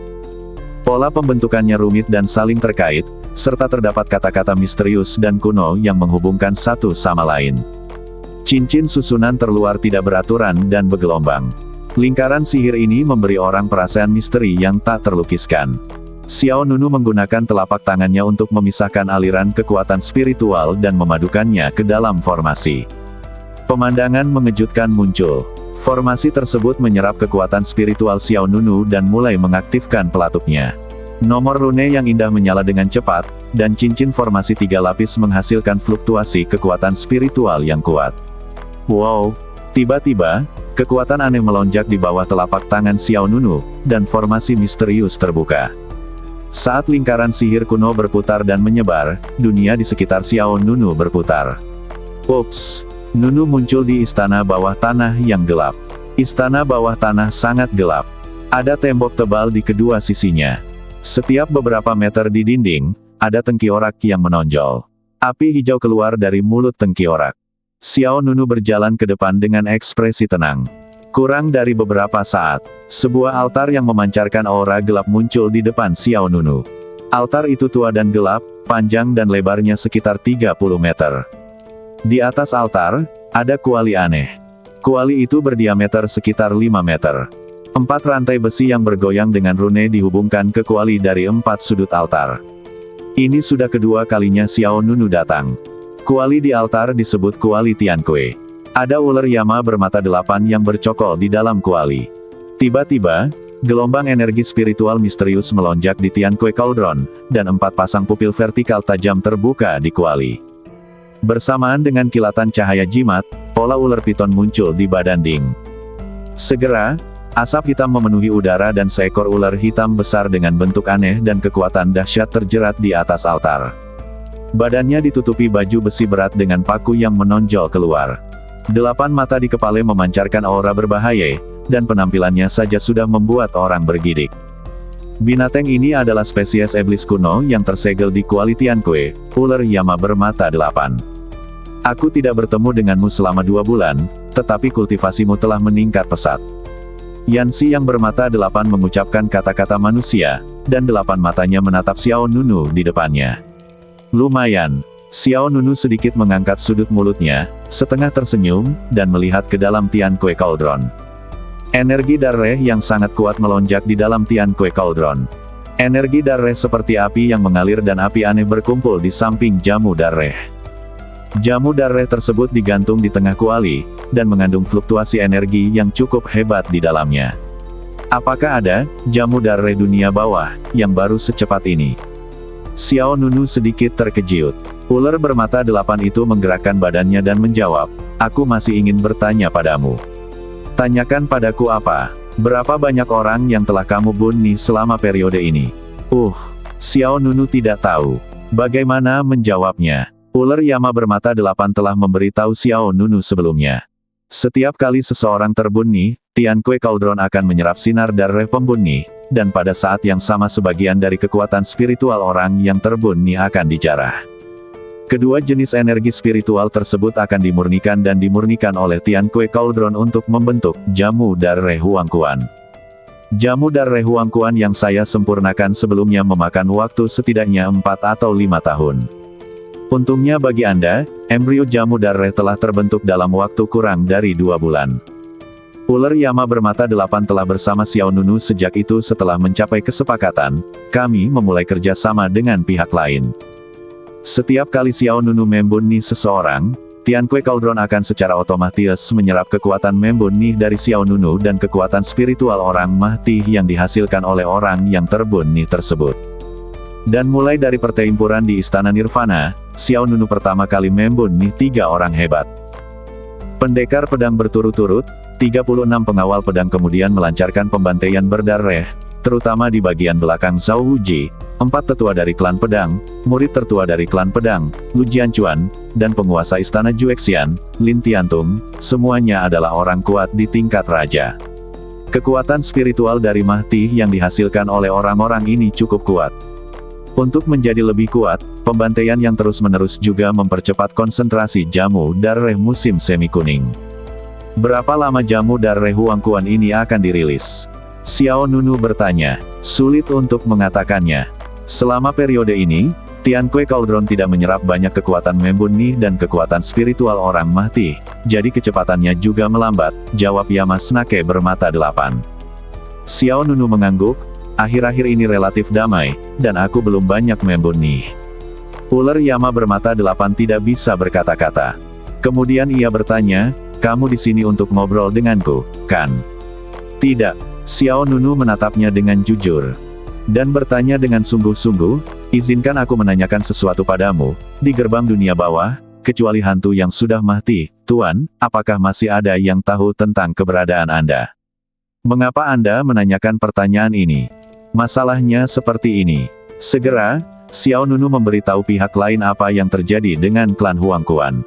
Pola pembentukannya rumit dan saling terkait, serta terdapat kata-kata misterius dan kuno yang menghubungkan satu sama lain. Cincin susunan terluar tidak beraturan dan bergelombang. Lingkaran sihir ini memberi orang perasaan misteri yang tak terlukiskan. Xiao Nunu menggunakan telapak tangannya untuk memisahkan aliran kekuatan spiritual dan memadukannya ke dalam formasi. Pemandangan mengejutkan muncul. Formasi tersebut menyerap kekuatan spiritual Xiao Nunu dan mulai mengaktifkan pelatuknya. Nomor rune yang indah menyala dengan cepat, dan cincin formasi 3 lapis menghasilkan fluktuasi kekuatan spiritual yang kuat. Wow! Tiba-tiba, kekuatan aneh melonjak di bawah telapak tangan Xiao Nunu, dan formasi misterius terbuka. Saat lingkaran sihir kuno berputar dan menyebar, dunia di sekitar Xiao Nunu berputar. Ups! Nunu muncul di istana bawah tanah yang gelap. Istana bawah tanah sangat gelap. Ada tembok tebal di kedua sisinya. Setiap beberapa meter di dinding, ada tengkiorak yang menonjol. Api hijau keluar dari mulut tengkiorak. Xiao Nunu berjalan ke depan dengan ekspresi tenang. Kurang dari beberapa saat, sebuah altar yang memancarkan aura gelap muncul di depan Xiao Nunu. Altar itu tua dan gelap, panjang dan lebarnya sekitar 30 meter. Di atas altar, ada kuali aneh. Kuali itu berdiameter sekitar 5 meter. 4 rantai besi yang bergoyang dengan rune dihubungkan ke kuali dari 4 sudut altar. Ini sudah kedua kalinya Xiao Nunu datang. Kuali di altar disebut kuali Tiankui. Ada ular Yama bermata 8 yang bercokol di dalam kuali. Tiba-tiba, gelombang energi spiritual misterius melonjak di Tiankui Cauldron, dan 4 pasang pupil vertikal tajam terbuka di kuali. Bersamaan dengan kilatan cahaya jimat, pola ular piton muncul di badan Ding. Segera, asap hitam memenuhi udara dan seekor ular hitam besar dengan bentuk aneh dan kekuatan dahsyat terjerat di atas altar. Badannya ditutupi baju besi berat dengan paku yang menonjol keluar. 8 mata di kepala memancarkan aura berbahaya, dan penampilannya saja sudah membuat orang bergidik. Binatang ini adalah spesies iblis kuno yang tersegel di kuali Tiankui, ular Yama bermata 8. Aku tidak bertemu denganmu selama 2 bulan, tetapi kultivasimu telah meningkat pesat. Yanxi yang bermata 8 mengucapkan kata-kata manusia, dan 8 matanya menatap Xiao Nunu di depannya. Lumayan. Xiao Nunu sedikit mengangkat sudut mulutnya, setengah tersenyum, dan melihat ke dalam Tiankui Cauldron. Energi darah yang sangat kuat melonjak di dalam Tiankui Cauldron. Energi darah seperti api yang mengalir dan api aneh berkumpul di samping jamu darah. Jamu darah tersebut digantung di tengah kuali, dan mengandung fluktuasi energi yang cukup hebat di dalamnya. Apakah ada jamu darah dunia bawah yang baru secepat ini? Xiao Nunu sedikit terkejut. Ular bermata 8 itu menggerakkan badannya dan menjawab, aku masih ingin bertanya padamu. Tanyakan padaku apa? Berapa banyak orang yang telah kamu bunuh selama periode ini? Xiao Nunu tidak tahu bagaimana menjawabnya. Ular Yama bermata 8 telah memberitahu Xiao Nunu sebelumnya. Setiap kali seseorang terbunuh, Tian Kue Cauldron akan menyerap sinar darah pembunuh, dan pada saat yang sama sebagian dari kekuatan spiritual orang yang terbunuh akan dijarah. Kedua jenis energi spiritual tersebut akan dimurnikan dan dimurnikan oleh Tian Kue Cauldron untuk membentuk jamu darah Huang Quan. Jamu darah Huang Quan yang saya sempurnakan sebelumnya memakan waktu setidaknya 4 atau 5 tahun. Untungnya bagi Anda, embrio jamu darah telah terbentuk dalam waktu kurang dari 2 bulan. Ular Yama bermata 8 telah bersama Xiao Nunu sejak itu. Setelah mencapai kesepakatan, kami memulai kerja sama dengan pihak lain. Setiap kali Xiao Nunu membunuh seseorang, Tian Kue Cauldron akan secara otomatis menyerap kekuatan membunuh dari Xiao Nunu dan kekuatan spiritual orang mati yang dihasilkan oleh orang yang terbunuh tersebut. Dan mulai dari pertempuran di Istana Nirvana, Xiao Nunu pertama kali membunuh 3 orang hebat. Pendekar pedang berturut-turut, 36 pengawal pedang kemudian melancarkan pembantaian berdarah, terutama di bagian belakang Zhao Wuji, 4 tetua dari klan pedang, murid tertua dari klan pedang, Lu Jianchuan, dan penguasa istana Juexian, Lin Tiantung, semuanya adalah orang kuat di tingkat raja. Kekuatan spiritual dari Mahti yang dihasilkan oleh orang-orang ini cukup kuat. Untuk menjadi lebih kuat, pembantaian yang terus-menerus juga mempercepat konsentrasi jamu darah musim semi kuning. Berapa lama jamu darah Huang Quan ini akan dirilis? Xiao Nunu bertanya. Sulit untuk mengatakannya. Selama periode ini, Tian Kue Cauldron tidak menyerap banyak kekuatan membunuh dan kekuatan spiritual orang Mahti, jadi kecepatannya juga melambat, jawab Yama Snake bermata 8. Xiao Nunu mengangguk. Akhir-akhir ini relatif damai, dan aku belum banyak membunuh. Ular Yama bermata 8 tidak bisa berkata-kata. Kemudian ia bertanya, kamu di sini untuk ngobrol denganku, kan? Tidak. Xiao Nunu menatapnya dengan jujur. Dan bertanya dengan sungguh-sungguh, izinkan aku menanyakan sesuatu padamu, di gerbang dunia bawah, kecuali hantu yang sudah mati, Tuan, apakah masih ada yang tahu tentang keberadaan Anda? Mengapa Anda menanyakan pertanyaan ini? Masalahnya seperti ini. Segera, Xiao Nunu memberitahu pihak lain apa yang terjadi dengan klan Huang Quan.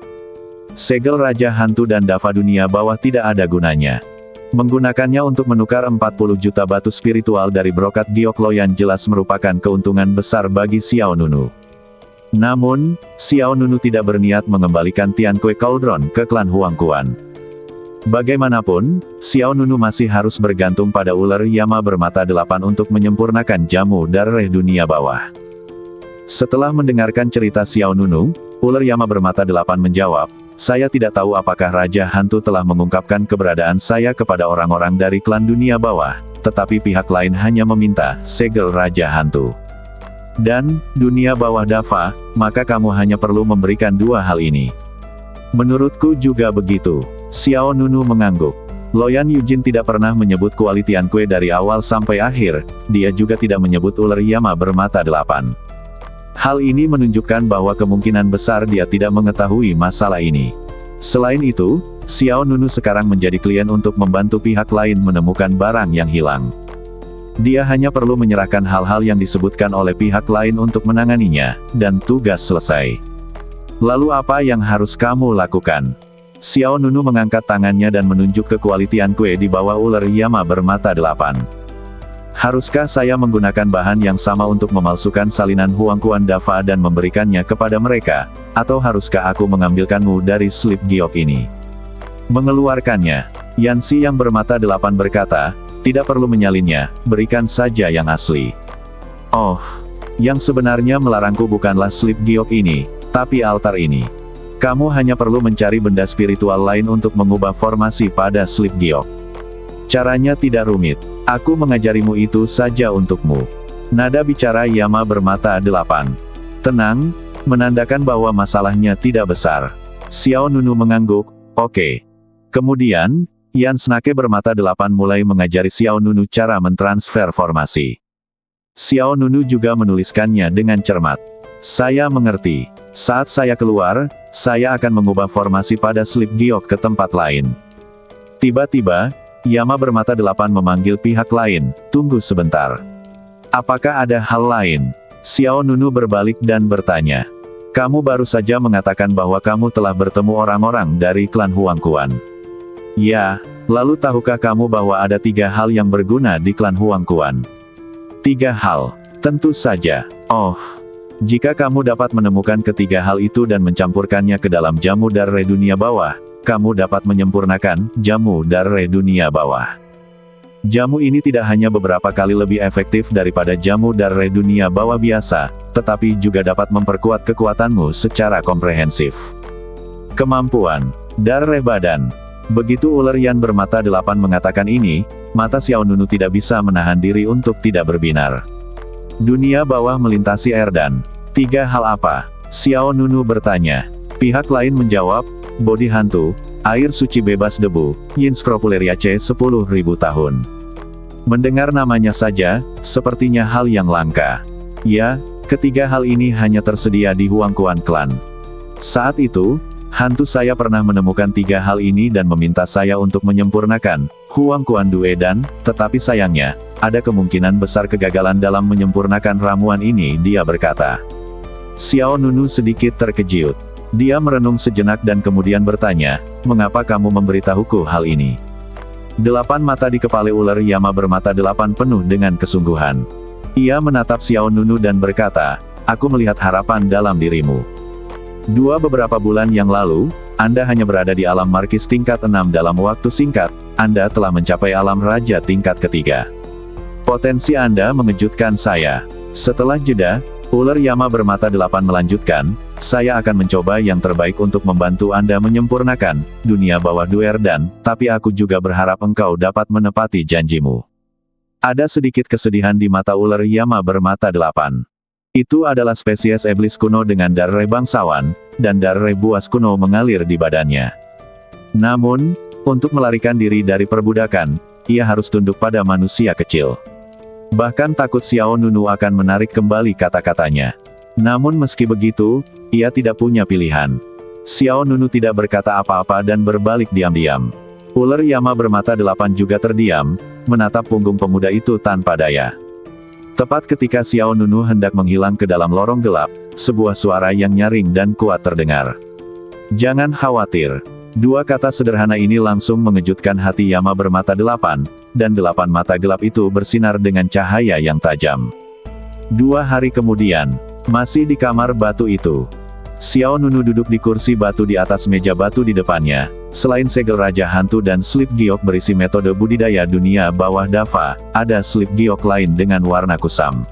Segel Raja Hantu dan Dava Dunia Bawah tidak ada gunanya. Menggunakannya untuk menukar 40 juta batu spiritual dari brokat giok Loyan jelas merupakan keuntungan besar bagi Xiao Nunu. Namun, Xiao Nunu tidak berniat mengembalikan Tian Kue Cauldron ke klan Huang Quan. Bagaimanapun, Xiao Nunu masih harus bergantung pada ular Yama bermata 8 untuk menyempurnakan jamu darah dunia bawah. Setelah mendengarkan cerita Xiao Nunu, ular Yama bermata 8 menjawab, saya tidak tahu apakah Raja Hantu telah mengungkapkan keberadaan saya kepada orang-orang dari klan dunia bawah, tetapi pihak lain hanya meminta segel Raja Hantu dan dunia bawah Dava, maka kamu hanya perlu memberikan 2 hal ini. Menurutku juga begitu. Xiao Nunu mengangguk. Loyan Yujin tidak pernah menyebut kuali Tian Kue dari awal sampai akhir, dia juga tidak menyebut ular Yama bermata 8. Hal ini menunjukkan bahwa kemungkinan besar dia tidak mengetahui masalah ini. Selain itu, Xiao Nunu sekarang menjadi klien untuk membantu pihak lain menemukan barang yang hilang. Dia hanya perlu menyerahkan hal-hal yang disebutkan oleh pihak lain untuk menanganinya, dan tugas selesai. Lalu apa yang harus kamu lakukan? Xiao Nunu mengangkat tangannya dan menunjuk ke kuali Tian Kue di bawah ular Yama bermata 8. Haruskah saya menggunakan bahan yang sama untuk memalsukan salinan Huang Quan Dava dan memberikannya kepada mereka? Atau haruskah aku mengambilkanmu dari slip giok ini? Mengeluarkannya. Yanxi yang bermata 8 berkata, tidak perlu menyalinnya, berikan saja yang asli. Oh, yang sebenarnya melarangku bukanlah slip giok ini, tapi altar ini. Kamu hanya perlu mencari benda spiritual lain untuk mengubah formasi pada slip giok. Caranya tidak rumit. Aku mengajarimu itu saja untukmu. Nada bicara Yama bermata 8. Tenang, menandakan bahwa masalahnya tidak besar. Xiao Nunu mengangguk, oke. Kemudian, Yan Snake bermata 8 mulai mengajari Xiao Nunu cara mentransfer formasi. Xiao Nunu juga menuliskannya dengan cermat. Saya mengerti. Saat saya keluar, saya akan mengubah formasi pada slip giok ke tempat lain. Tiba-tiba, Yama bermata 8 memanggil pihak lain, tunggu sebentar. Apakah ada hal lain? Xiao Nunu berbalik dan bertanya. Kamu baru saja mengatakan bahwa kamu telah bertemu orang-orang dari klan Huangquan. Ya, lalu tahukah kamu bahwa ada 3 hal yang berguna di klan Huangquan? 3 hal. Tentu saja. Oh. Jika kamu dapat menemukan ketiga hal itu dan mencampurkannya ke dalam jamu darah dunia bawah, kamu dapat menyempurnakan jamu darah dunia bawah. Jamu ini tidak hanya beberapa kali lebih efektif daripada jamu darah dunia bawah biasa, tetapi juga dapat memperkuat kekuatanmu secara komprehensif. Kemampuan. Darah badan. Begitu ular Yan bermata 8 mengatakan ini, mata Xiao Nunu tidak bisa menahan diri untuk tidak berbinar. Dunia bawah melintasi air dan 3 hal apa? Xiao Nunu bertanya. Pihak lain menjawab, bodi hantu, air suci bebas debu, Yin Scropuleria C 10.000 tahun. Mendengar namanya saja, sepertinya hal yang langka. Ya, ketiga hal ini hanya tersedia di Huangquan Clan. Saat itu, hantu saya pernah menemukan 3 hal ini dan meminta saya untuk menyempurnakan Huangquan Due dan, tetapi sayangnya, ada kemungkinan besar kegagalan dalam menyempurnakan ramuan ini, dia berkata. Xiao Nunu sedikit terkejut. Dia merenung sejenak dan kemudian bertanya, mengapa kamu memberitahuku hal ini? 8 mata di kepala ular Yama bermata 8 penuh dengan kesungguhan. Ia menatap Xiao Nunu dan berkata, aku melihat harapan dalam dirimu. Beberapa bulan yang lalu, Anda hanya berada di alam markis tingkat 6 dalam waktu singkat, Anda telah mencapai alam raja tingkat ketiga. Potensi Anda mengejutkan saya. Setelah jeda, ular Yama bermata 8 melanjutkan, saya akan mencoba yang terbaik untuk membantu Anda menyempurnakan dunia bawah duer dan, tapi aku juga berharap engkau dapat menepati janjimu. Ada sedikit kesedihan di mata ular Yama bermata 8. Itu adalah spesies iblis kuno dengan darah bangsawan, dan darah buas kuno mengalir di badannya. Namun, untuk melarikan diri dari perbudakan, ia harus tunduk pada manusia kecil. Bahkan takut Xiao Nunu akan menarik kembali kata-katanya. Namun meski begitu, ia tidak punya pilihan. Xiao Nunu tidak berkata apa-apa dan berbalik diam-diam. Ular Yama bermata 8 juga terdiam, menatap punggung pemuda itu tanpa daya. Tepat ketika Xiao Nunu hendak menghilang ke dalam lorong gelap, sebuah suara yang nyaring dan kuat terdengar. Jangan khawatir. 2 kata sederhana ini langsung mengejutkan hati Yama bermata 8, dan 8 mata gelap itu bersinar dengan cahaya yang tajam. 2 hari kemudian, masih di kamar batu itu. Xiao Nunu duduk di kursi batu di atas meja batu di depannya. Selain segel Raja Hantu dan slip giok berisi metode budidaya dunia bawah Dava, ada slip giok lain dengan warna kusam.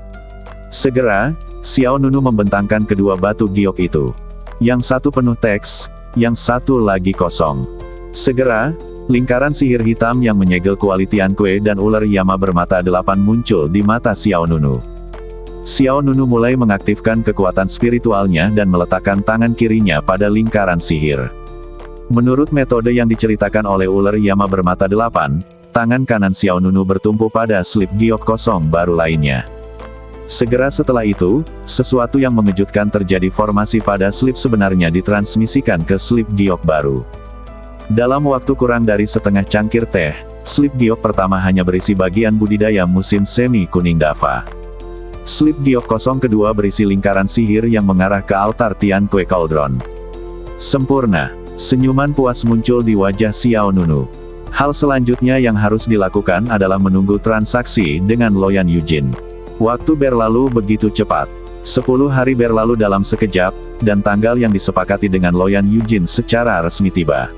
Segera, Xiao Nunu membentangkan kedua batu giok itu. Yang satu penuh teks, yang satu lagi kosong. Segera, lingkaran sihir hitam yang menyegel Kuali Tianque dan ular Yama bermata 8 muncul di mata Xiao Nunu. Xiao Nunu mulai mengaktifkan kekuatan spiritualnya dan meletakkan tangan kirinya pada lingkaran sihir. Menurut metode yang diceritakan oleh ular Yama bermata 8, tangan kanan Xiao Nunu bertumpu pada slip giok kosong baru lainnya. Segera setelah itu, sesuatu yang mengejutkan terjadi. Formasi pada slip sebenarnya ditransmisikan ke slip giok baru. Dalam waktu kurang dari setengah cangkir teh, slip giok pertama hanya berisi bagian budidaya musim semi kuning Dava. Slip giok kosong kedua berisi lingkaran sihir yang mengarah ke altar Tianque Cauldron. Sempurna. Senyuman puas muncul di wajah Xiao Nunu. Hal selanjutnya yang harus dilakukan adalah menunggu transaksi dengan Loyan Yujin. Waktu berlalu begitu cepat. 10 hari berlalu dalam sekejap, dan tanggal yang disepakati dengan Loyan Yujin secara resmi tiba.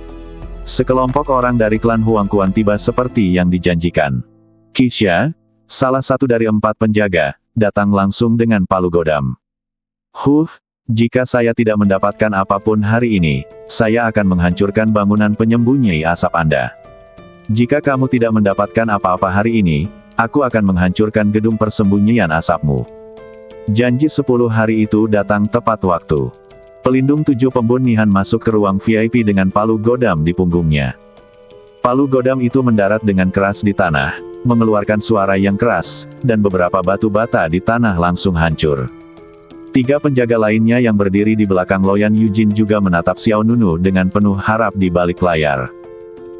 Sekelompok orang dari klan Huangquan tiba seperti yang dijanjikan. Kisha, salah satu dari 4 penjaga, datang langsung dengan palu godam. Jika saya tidak mendapatkan apapun hari ini, saya akan menghancurkan bangunan penyembunyi asap Anda. Jika kamu tidak mendapatkan apa-apa hari ini, aku akan menghancurkan gedung persembunyian asapmu. Janji 10 hari itu datang tepat waktu. Pelindung 7 pembunihan masuk ke ruang VIP dengan palu godam di punggungnya. Palu godam itu mendarat dengan keras di tanah, mengeluarkan suara yang keras, dan beberapa batu bata di tanah langsung hancur. 3 penjaga lainnya yang berdiri di belakang Loyan Yujin juga menatap Xiao Nunu dengan penuh harap di balik layar.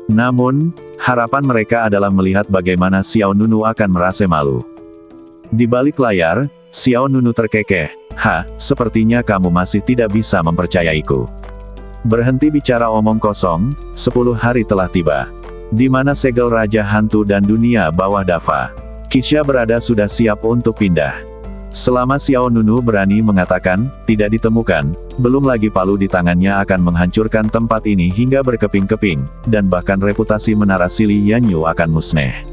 Namun, harapan mereka adalah melihat bagaimana Xiao Nunu akan merasa malu. Di balik layar, Xiao Nunu terkekeh, sepertinya kamu masih tidak bisa mempercayaiku. Berhenti bicara omong kosong, 10 hari telah tiba. Di mana segel Raja Hantu dan dunia bawah Dava. Kisha berada sudah siap untuk pindah. Selama Xiao Nunu berani mengatakan, tidak ditemukan, belum lagi palu di tangannya akan menghancurkan tempat ini hingga berkeping-keping, dan bahkan reputasi Menara Sili Yanyu akan musnah.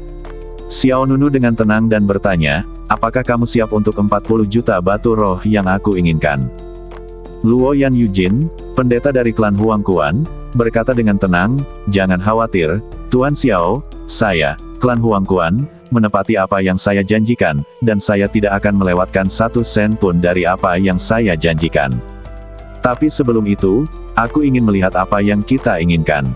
Xiao Nunu dengan tenang dan bertanya, apakah kamu siap untuk 40 juta batu roh yang aku inginkan? Luoyan Yujin, pendeta dari klan Huangquan, berkata dengan tenang, jangan khawatir, Tuan Xiao, saya, klan Huangquan, menepati apa yang saya janjikan, dan saya tidak akan melewatkan 1 sen pun dari apa yang saya janjikan. Tapi sebelum itu, aku ingin melihat apa yang kita inginkan.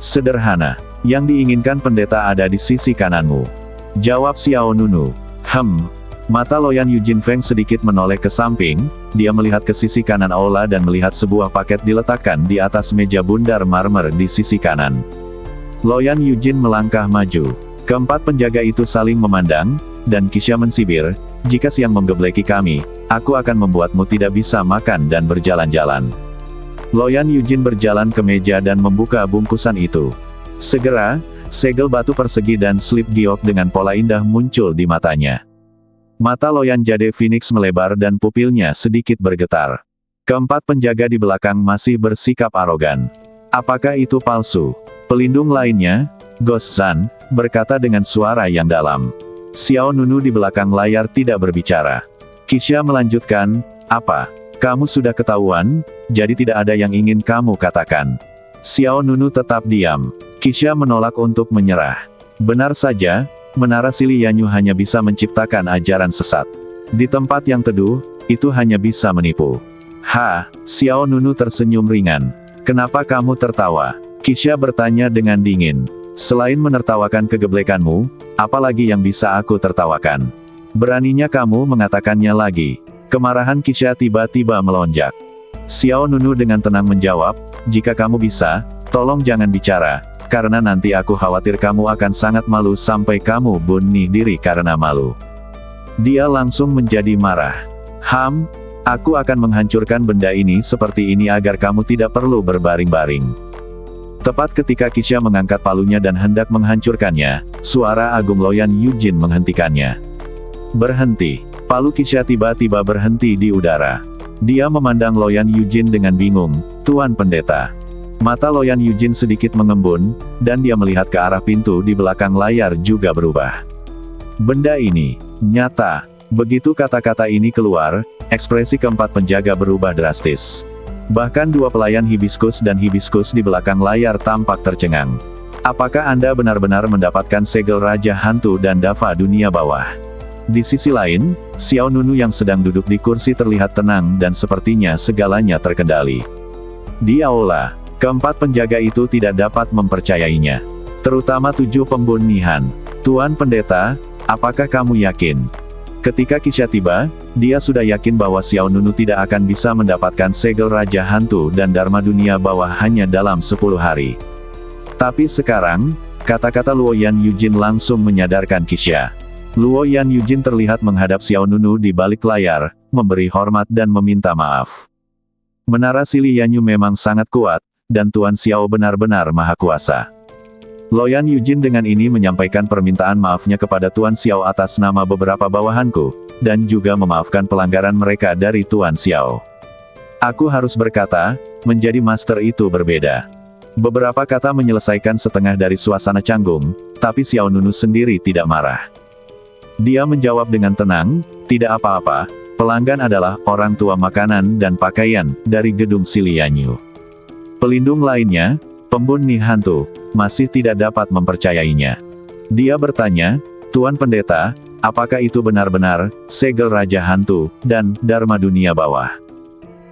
Sederhana, yang diinginkan pendeta ada di sisi kananmu. Jawab Xiao Nunu. Mata Loyan Yujin Feng sedikit menoleh ke samping, dia melihat ke sisi kanan aula dan melihat sebuah paket diletakkan di atas meja bundar marmer di sisi kanan. Loyan Yujin melangkah maju. Keempat penjaga itu saling memandang, dan Kisha mensibir, jika siang menggebleki kami, aku akan membuatmu tidak bisa makan dan berjalan-jalan. Loyan Yujin berjalan ke meja dan membuka bungkusan itu. Segera, segel batu persegi dan slip giok dengan pola indah muncul di matanya. Mata Loyan Jade Phoenix melebar dan pupilnya sedikit bergetar. Keempat penjaga di belakang masih bersikap arogan. Apakah itu palsu? Pelindung lainnya, Ghost Zan, berkata dengan suara yang dalam. Xiao Nunu di belakang layar tidak berbicara. Kisha melanjutkan, apa? Kamu sudah ketahuan, jadi tidak ada yang ingin kamu katakan. Xiao Nunu tetap diam. Kisha menolak untuk menyerah. Benar saja, Menara Sili Yanyu hanya bisa menciptakan ajaran sesat. Di tempat yang teduh, itu hanya bisa menipu. Xiao Nunu tersenyum ringan. Kenapa kamu tertawa? Kisha bertanya dengan dingin. Selain menertawakan kegeblekanmu, apalagi yang bisa aku tertawakan? Beraninya kamu mengatakannya lagi. Kemarahan Kisha tiba-tiba melonjak. Xiao Nunu dengan tenang menjawab, jika kamu bisa, tolong jangan bicara, karena nanti aku khawatir kamu akan sangat malu sampai kamu bunuh diri karena malu. Dia langsung menjadi marah. Aku akan menghancurkan benda ini seperti ini agar kamu tidak perlu berbaring-baring. Tepat ketika Kisha mengangkat palunya dan hendak menghancurkannya, suara agung Loyan Yujin menghentikannya. Berhenti. Palu Kisha tiba-tiba berhenti di udara. Dia memandang Loyan Yujin dengan bingung, Tuan Pendeta. Mata Loyan Yujin sedikit mengembun, dan dia melihat ke arah pintu di belakang layar juga berubah. Benda ini nyata. Begitu kata-kata ini keluar, ekspresi keempat penjaga berubah drastis. Bahkan 2 pelayan hibiskus dan hibiskus di belakang layar tampak tercengang. Apakah Anda benar-benar mendapatkan segel Raja Hantu dan Dava dunia bawah? Di sisi lain, Xiao Nunu yang sedang duduk di kursi terlihat tenang dan sepertinya segalanya terkendali. Di aula, keempat penjaga itu tidak dapat mempercayainya. Terutama 7 pembunihan. Tuan Pendeta, apakah kamu yakin? Ketika Kisha tiba, dia sudah yakin bahwa Xiao Nunu tidak akan bisa mendapatkan segel Raja Hantu dan Dharma dunia bawah hanya dalam 10 hari. Tapi sekarang, kata-kata Luoyan Yujin langsung menyadarkan Kisha. Luoyan Yujin terlihat menghadap Xiao Nunu di balik layar, memberi hormat dan meminta maaf. Menara Sili Yanyu memang sangat kuat, dan Tuan Xiao benar-benar maha kuasa. Loyan Yujin dengan ini menyampaikan permintaan maafnya kepada Tuan Xiao atas nama beberapa bawahanku, dan juga memaafkan pelanggaran mereka dari Tuan Xiao. Aku harus berkata, menjadi master itu berbeda. Beberapa kata menyelesaikan setengah dari suasana canggung, tapi Xiao Nunu sendiri tidak marah. Dia menjawab dengan tenang, tidak apa-apa, pelanggan adalah orang tua makanan dan pakaian dari gedung Sili Yanyu. Pelindung lainnya, pembunuh hantu, masih tidak dapat mempercayainya. Dia bertanya, Tuan Pendeta, apakah itu benar-benar segel Raja Hantu dan Dharma dunia bawah?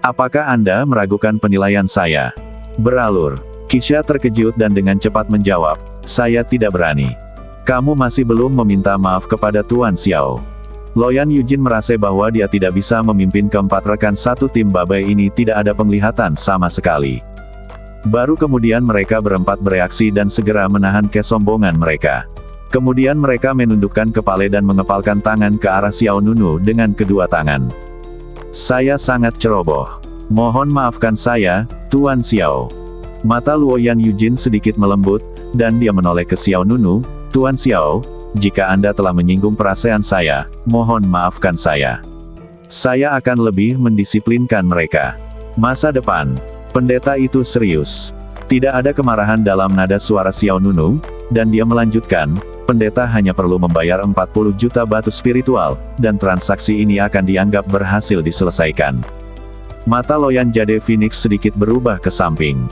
Apakah Anda meragukan penilaian saya? Beralur. Kisha terkejut dan dengan cepat menjawab, saya tidak berani. Kamu masih belum meminta maaf kepada Tuan Xiao. Loyan Yujin merasa bahwa dia tidak bisa memimpin keempat rekan satu tim babai ini, tidak ada penglihatan sama sekali. Baru kemudian mereka berempat bereaksi dan segera menahan kesombongan mereka. Kemudian mereka menundukkan kepala dan mengepalkan tangan ke arah Xiao Nunu dengan kedua tangan. Saya sangat ceroboh. Mohon maafkan saya, Tuan Xiao. Mata Luoyan Yujin sedikit melembut, dan dia menoleh ke Xiao Nunu, Tuan Xiao, jika Anda telah menyinggung perasaan saya, mohon maafkan saya. Saya akan lebih mendisiplinkan mereka. Masa depan. Pendeta itu serius. Tidak ada kemarahan dalam nada suara Xiao Nunu, dan dia melanjutkan, pendeta hanya perlu membayar 40 juta batu spiritual, dan transaksi ini akan dianggap berhasil diselesaikan. Mata Loyan Jade Phoenix sedikit berubah ke samping.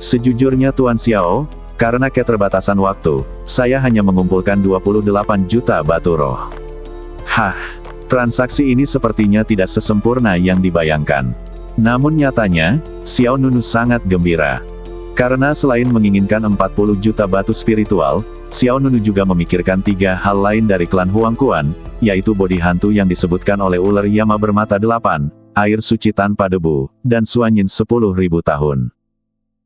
Sejujurnya Tuan Xiao, karena keterbatasan waktu, saya hanya mengumpulkan 28 juta batu roh. Hah, transaksi ini sepertinya tidak sesempurna yang dibayangkan. Namun nyatanya, Xiao Nunu sangat gembira. Karena selain menginginkan 40 juta batu spiritual, Xiao Nunu juga memikirkan 3 hal lain dari klan Huang Quan, yaitu bodi hantu yang disebutkan oleh ular Yama bermata 8, air suci tanpa debu, dan suanyin 10.000 tahun.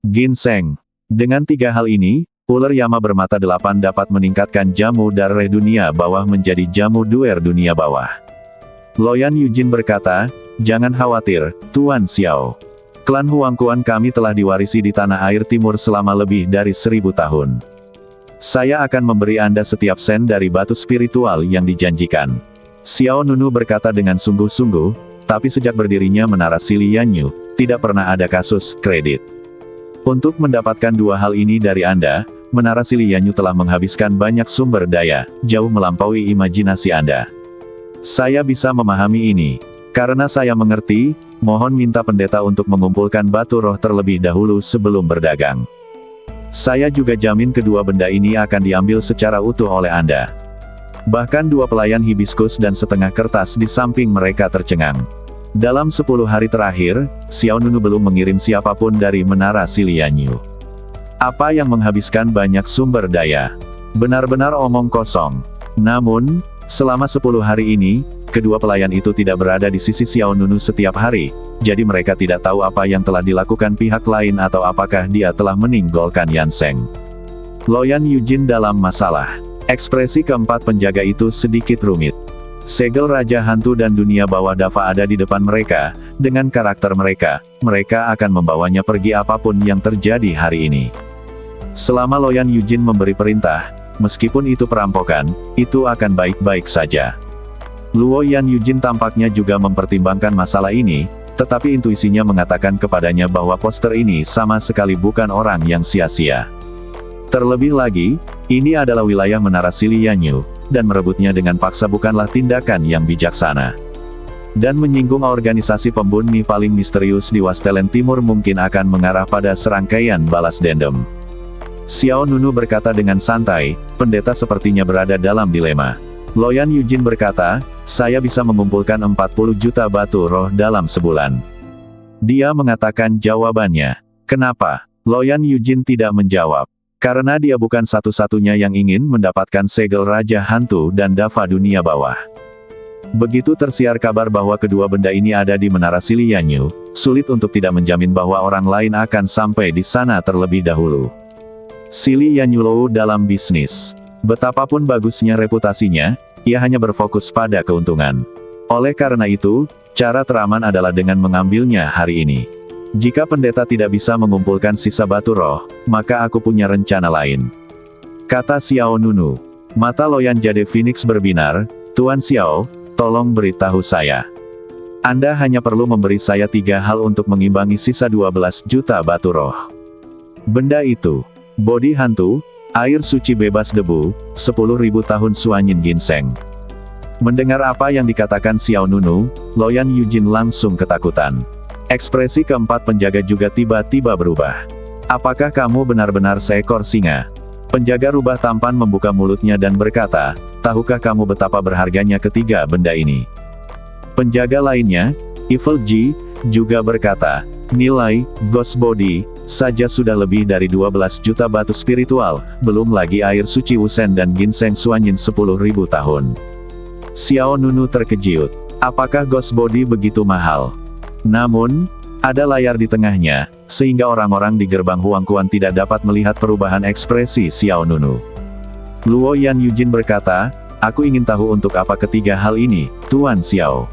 Ginseng. Dengan 3 hal ini, ular Yama bermata 8 dapat meningkatkan jamu darah dunia bawah menjadi jamu duer dunia bawah. Loyan Yujin berkata, jangan khawatir, Tuan Xiao. Klan Huang Quan kami telah diwarisi di tanah air timur selama lebih dari 1000 tahun. Saya akan memberi Anda setiap sen dari batu spiritual yang dijanjikan. Xiao Nunu berkata dengan sungguh-sungguh, tapi sejak berdirinya Menara Sili Yanyu, tidak pernah ada kasus kredit. Untuk mendapatkan 2 hal ini dari Anda, Menara Sili Yanyu telah menghabiskan banyak sumber daya, jauh melampaui imajinasi Anda. Saya bisa memahami ini. Karena saya mengerti, mohon minta pendeta untuk mengumpulkan batu roh terlebih dahulu sebelum berdagang. Saya juga jamin kedua benda ini akan diambil secara utuh oleh Anda. Bahkan 2 pelayan hibiskus dan setengah kertas di samping mereka tercengang. Dalam 10 hari terakhir, Xiao Nunu belum mengirim siapapun dari Menara Sili Yanyu. Apa yang menghabiskan banyak sumber daya? Benar-benar omong kosong. Namun, selama 10 hari ini, kedua pelayan itu tidak berada di sisi Xiao Nunu setiap hari, jadi mereka tidak tahu apa yang telah dilakukan pihak lain atau apakah dia telah meninggalkan Yanseng. Loyan Yujin dalam masalah. Ekspresi keempat penjaga itu sedikit rumit. Segel Raja Hantu dan Dunia Bawah Dava ada di depan mereka, dengan karakter mereka, mereka akan membawanya pergi apapun yang terjadi hari ini. Selama Loyan Yujin memberi perintah, meskipun itu perampokan, itu akan baik-baik saja. Luoyan Yujin tampaknya juga mempertimbangkan masalah ini, tetapi intuisinya mengatakan kepadanya bahwa poster ini sama sekali bukan orang yang sia-sia. Terlebih lagi, ini adalah wilayah Menara Sili Yanyu, dan merebutnya dengan paksa bukanlah tindakan yang bijaksana. Dan menyinggung organisasi pembunuh paling misterius di Wastelen Timur mungkin akan mengarah pada serangkaian balas dendam. Xiao Nunu berkata dengan santai, pendeta sepertinya berada dalam dilema. Loyan Yujin berkata, saya bisa mengumpulkan 40 juta batu roh dalam sebulan. Dia mengatakan jawabannya. Kenapa? Loyan Yujin tidak menjawab. Karena dia bukan satu-satunya yang ingin mendapatkan segel Raja Hantu dan Dava Dunia Bawah. Begitu tersiar kabar bahwa kedua benda ini ada di Menara Sili Yanyu, sulit untuk tidak menjamin bahwa orang lain akan sampai di sana terlebih dahulu. Sili Yanyu Lou dalam bisnis. Betapapun bagusnya reputasinya, ia hanya berfokus pada keuntungan. Oleh karena itu, cara teraman adalah dengan mengambilnya hari ini. Jika pendeta tidak bisa mengumpulkan sisa batu roh, maka aku punya rencana lain. Kata Xiao Nunu. Mata Loyan Jade Phoenix berbinar, Tuan Xiao, tolong beritahu saya. Anda hanya perlu memberi saya 3 hal untuk mengimbangi sisa 12 juta batu roh. Benda itu, bodi hantu, air suci bebas debu, 10.000 tahun suanyin ginseng. Mendengar apa yang dikatakan Xiao Nunu, Loyan Yujin langsung ketakutan. Ekspresi keempat penjaga juga tiba-tiba berubah. Apakah kamu benar-benar seekor singa? Penjaga rubah tampan membuka mulutnya dan berkata, tahukah kamu betapa berharganya ketiga benda ini? Penjaga lainnya, Evil G, juga berkata, nilai, Ghost Body, saja sudah lebih dari 12 juta batu spiritual, belum lagi air suci Wusen dan ginseng Suanyin 10.000 tahun. Xiao Nunu terkejut. Apakah Ghost Body begitu mahal? Namun, ada layar di tengahnya, sehingga orang-orang di gerbang Huangquan tidak dapat melihat perubahan ekspresi Xiao Nunu. Luo Yan Yujin berkata, aku ingin tahu untuk apa ketiga hal ini, Tuan Xiao.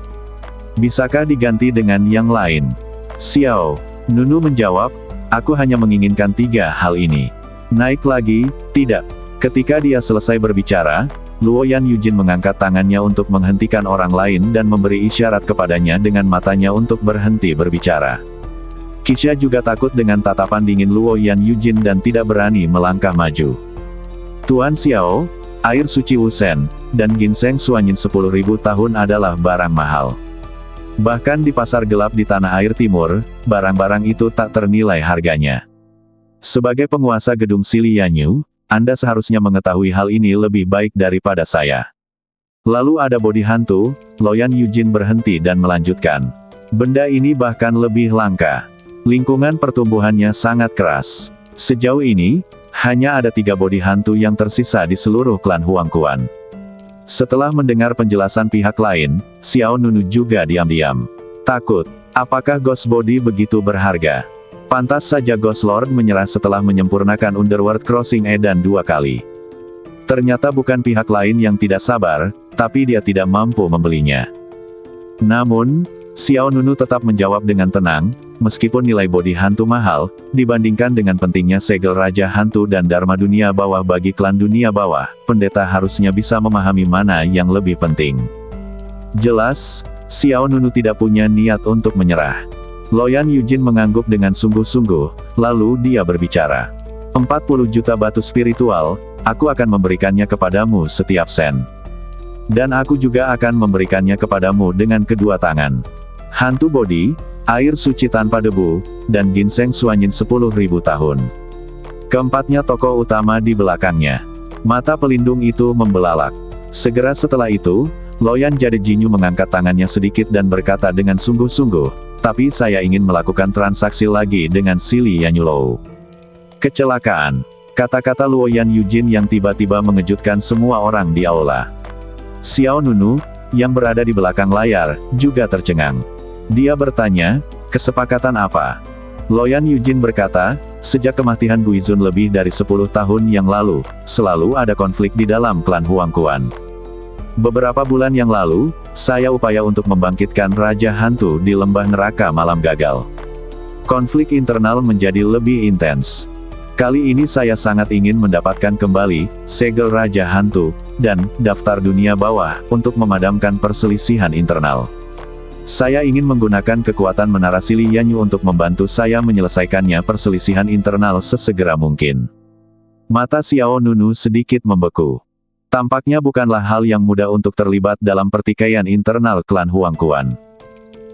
Bisakah diganti dengan yang lain? Xiao Nunu menjawab, aku hanya menginginkan 3 hal ini. Naik lagi, tidak. Ketika dia selesai berbicara, Luo Yan Yujin mengangkat tangannya untuk menghentikan orang lain dan memberi isyarat kepadanya dengan matanya untuk berhenti berbicara. Kisha juga takut dengan tatapan dingin Luo Yan Yujin dan tidak berani melangkah maju. Tuan Xiao, air suci Wusen, dan ginseng Suanyin 10.000 tahun adalah barang mahal. Bahkan di pasar gelap di tanah air timur, barang-barang itu tak ternilai harganya. Sebagai penguasa gedung Sili Yanyu, Anda seharusnya mengetahui hal ini lebih baik daripada saya. Lalu ada bodi hantu, Luo Yan Yujin berhenti dan melanjutkan. Benda ini bahkan lebih langka. Lingkungan pertumbuhannya sangat keras. Sejauh ini, hanya ada 3 bodi hantu yang tersisa di seluruh klan Huangquan. Setelah mendengar penjelasan pihak lain, Xiao Nunu juga diam-diam. Takut. Apakah Ghost Body begitu berharga? Pantas saja Ghost Lord menyerah setelah menyempurnakan Underworld Crossing Edan 2 kali. Ternyata bukan pihak lain yang tidak sabar, tapi dia tidak mampu membelinya. Namun, Xiao Nunu tetap menjawab dengan tenang, meskipun nilai bodi hantu mahal, dibandingkan dengan pentingnya segel Raja Hantu dan Dharma Dunia Bawah bagi klan Dunia Bawah, pendeta harusnya bisa memahami mana yang lebih penting. Jelas, Xiao Nunu tidak punya niat untuk menyerah. Luo Yan Yujin mengangguk dengan sungguh-sungguh, lalu dia berbicara. 40 juta batu spiritual, aku akan memberikannya kepadamu setiap sen. Dan aku juga akan memberikannya kepadamu dengan kedua tangan. Hantu bodi, air suci tanpa debu, dan ginseng Suanyin 10.000 tahun. Keempatnya tokoh utama di belakangnya. Mata pelindung itu membelalak. Segera setelah itu, Luo Yan Jade Jinyu mengangkat tangannya sedikit dan berkata dengan sungguh-sungguh, tapi saya ingin melakukan transaksi lagi dengan Sili Yanyu. Kecelakaan. Kata-kata Luo Yan Yujin yang tiba-tiba mengejutkan semua orang di aula. Xiao Nunu, yang berada di belakang layar, juga tercengang. Dia bertanya, kesepakatan apa? Luo Yan Yujin berkata, sejak kematian Guizun lebih dari 10 tahun yang lalu, selalu ada konflik di dalam klan Huangquan. Beberapa bulan yang lalu, saya upaya untuk membangkitkan Raja Hantu di lembah neraka malam gagal. Konflik internal menjadi lebih intens. Kali ini saya sangat ingin mendapatkan kembali segel Raja Hantu dan daftar dunia bawah untuk memadamkan perselisihan internal. Saya ingin menggunakan kekuatan Menara Sili Yanyu untuk membantu saya menyelesaikannya perselisihan internal sesegera mungkin. Mata Xiao Nunu sedikit membeku. Tampaknya bukanlah hal yang mudah untuk terlibat dalam pertikaian internal klan Huangquan.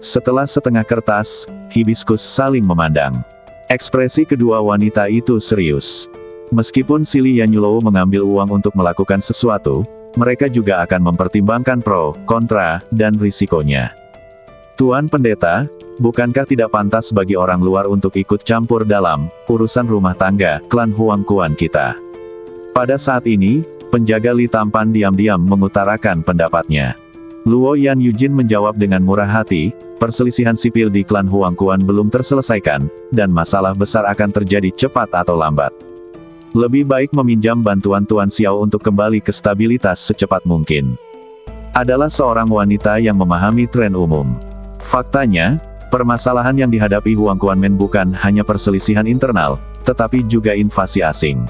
Setelah setengah kertas, hibiskus saling memandang. Ekspresi kedua wanita itu serius. Meskipun Sili Yanyu mengambil uang untuk melakukan sesuatu, mereka juga akan mempertimbangkan pro, kontra, dan risikonya. Tuan Pendeta, bukankah tidak pantas bagi orang luar untuk ikut campur dalam urusan rumah tangga klan Huangquan kita? Pada saat ini, penjaga Li Tampan diam-diam mengutarakan pendapatnya. Luo Yan Yujin menjawab dengan murah hati, perselisihan sipil di klan Huangquan belum terselesaikan, dan masalah besar akan terjadi cepat atau lambat. Lebih baik meminjam bantuan Tuan Xiao untuk kembali ke stabilitas secepat mungkin. Adalah seorang wanita yang memahami tren umum. Faktanya, permasalahan yang dihadapi Huangquanmen bukan hanya perselisihan internal, tetapi juga invasi asing.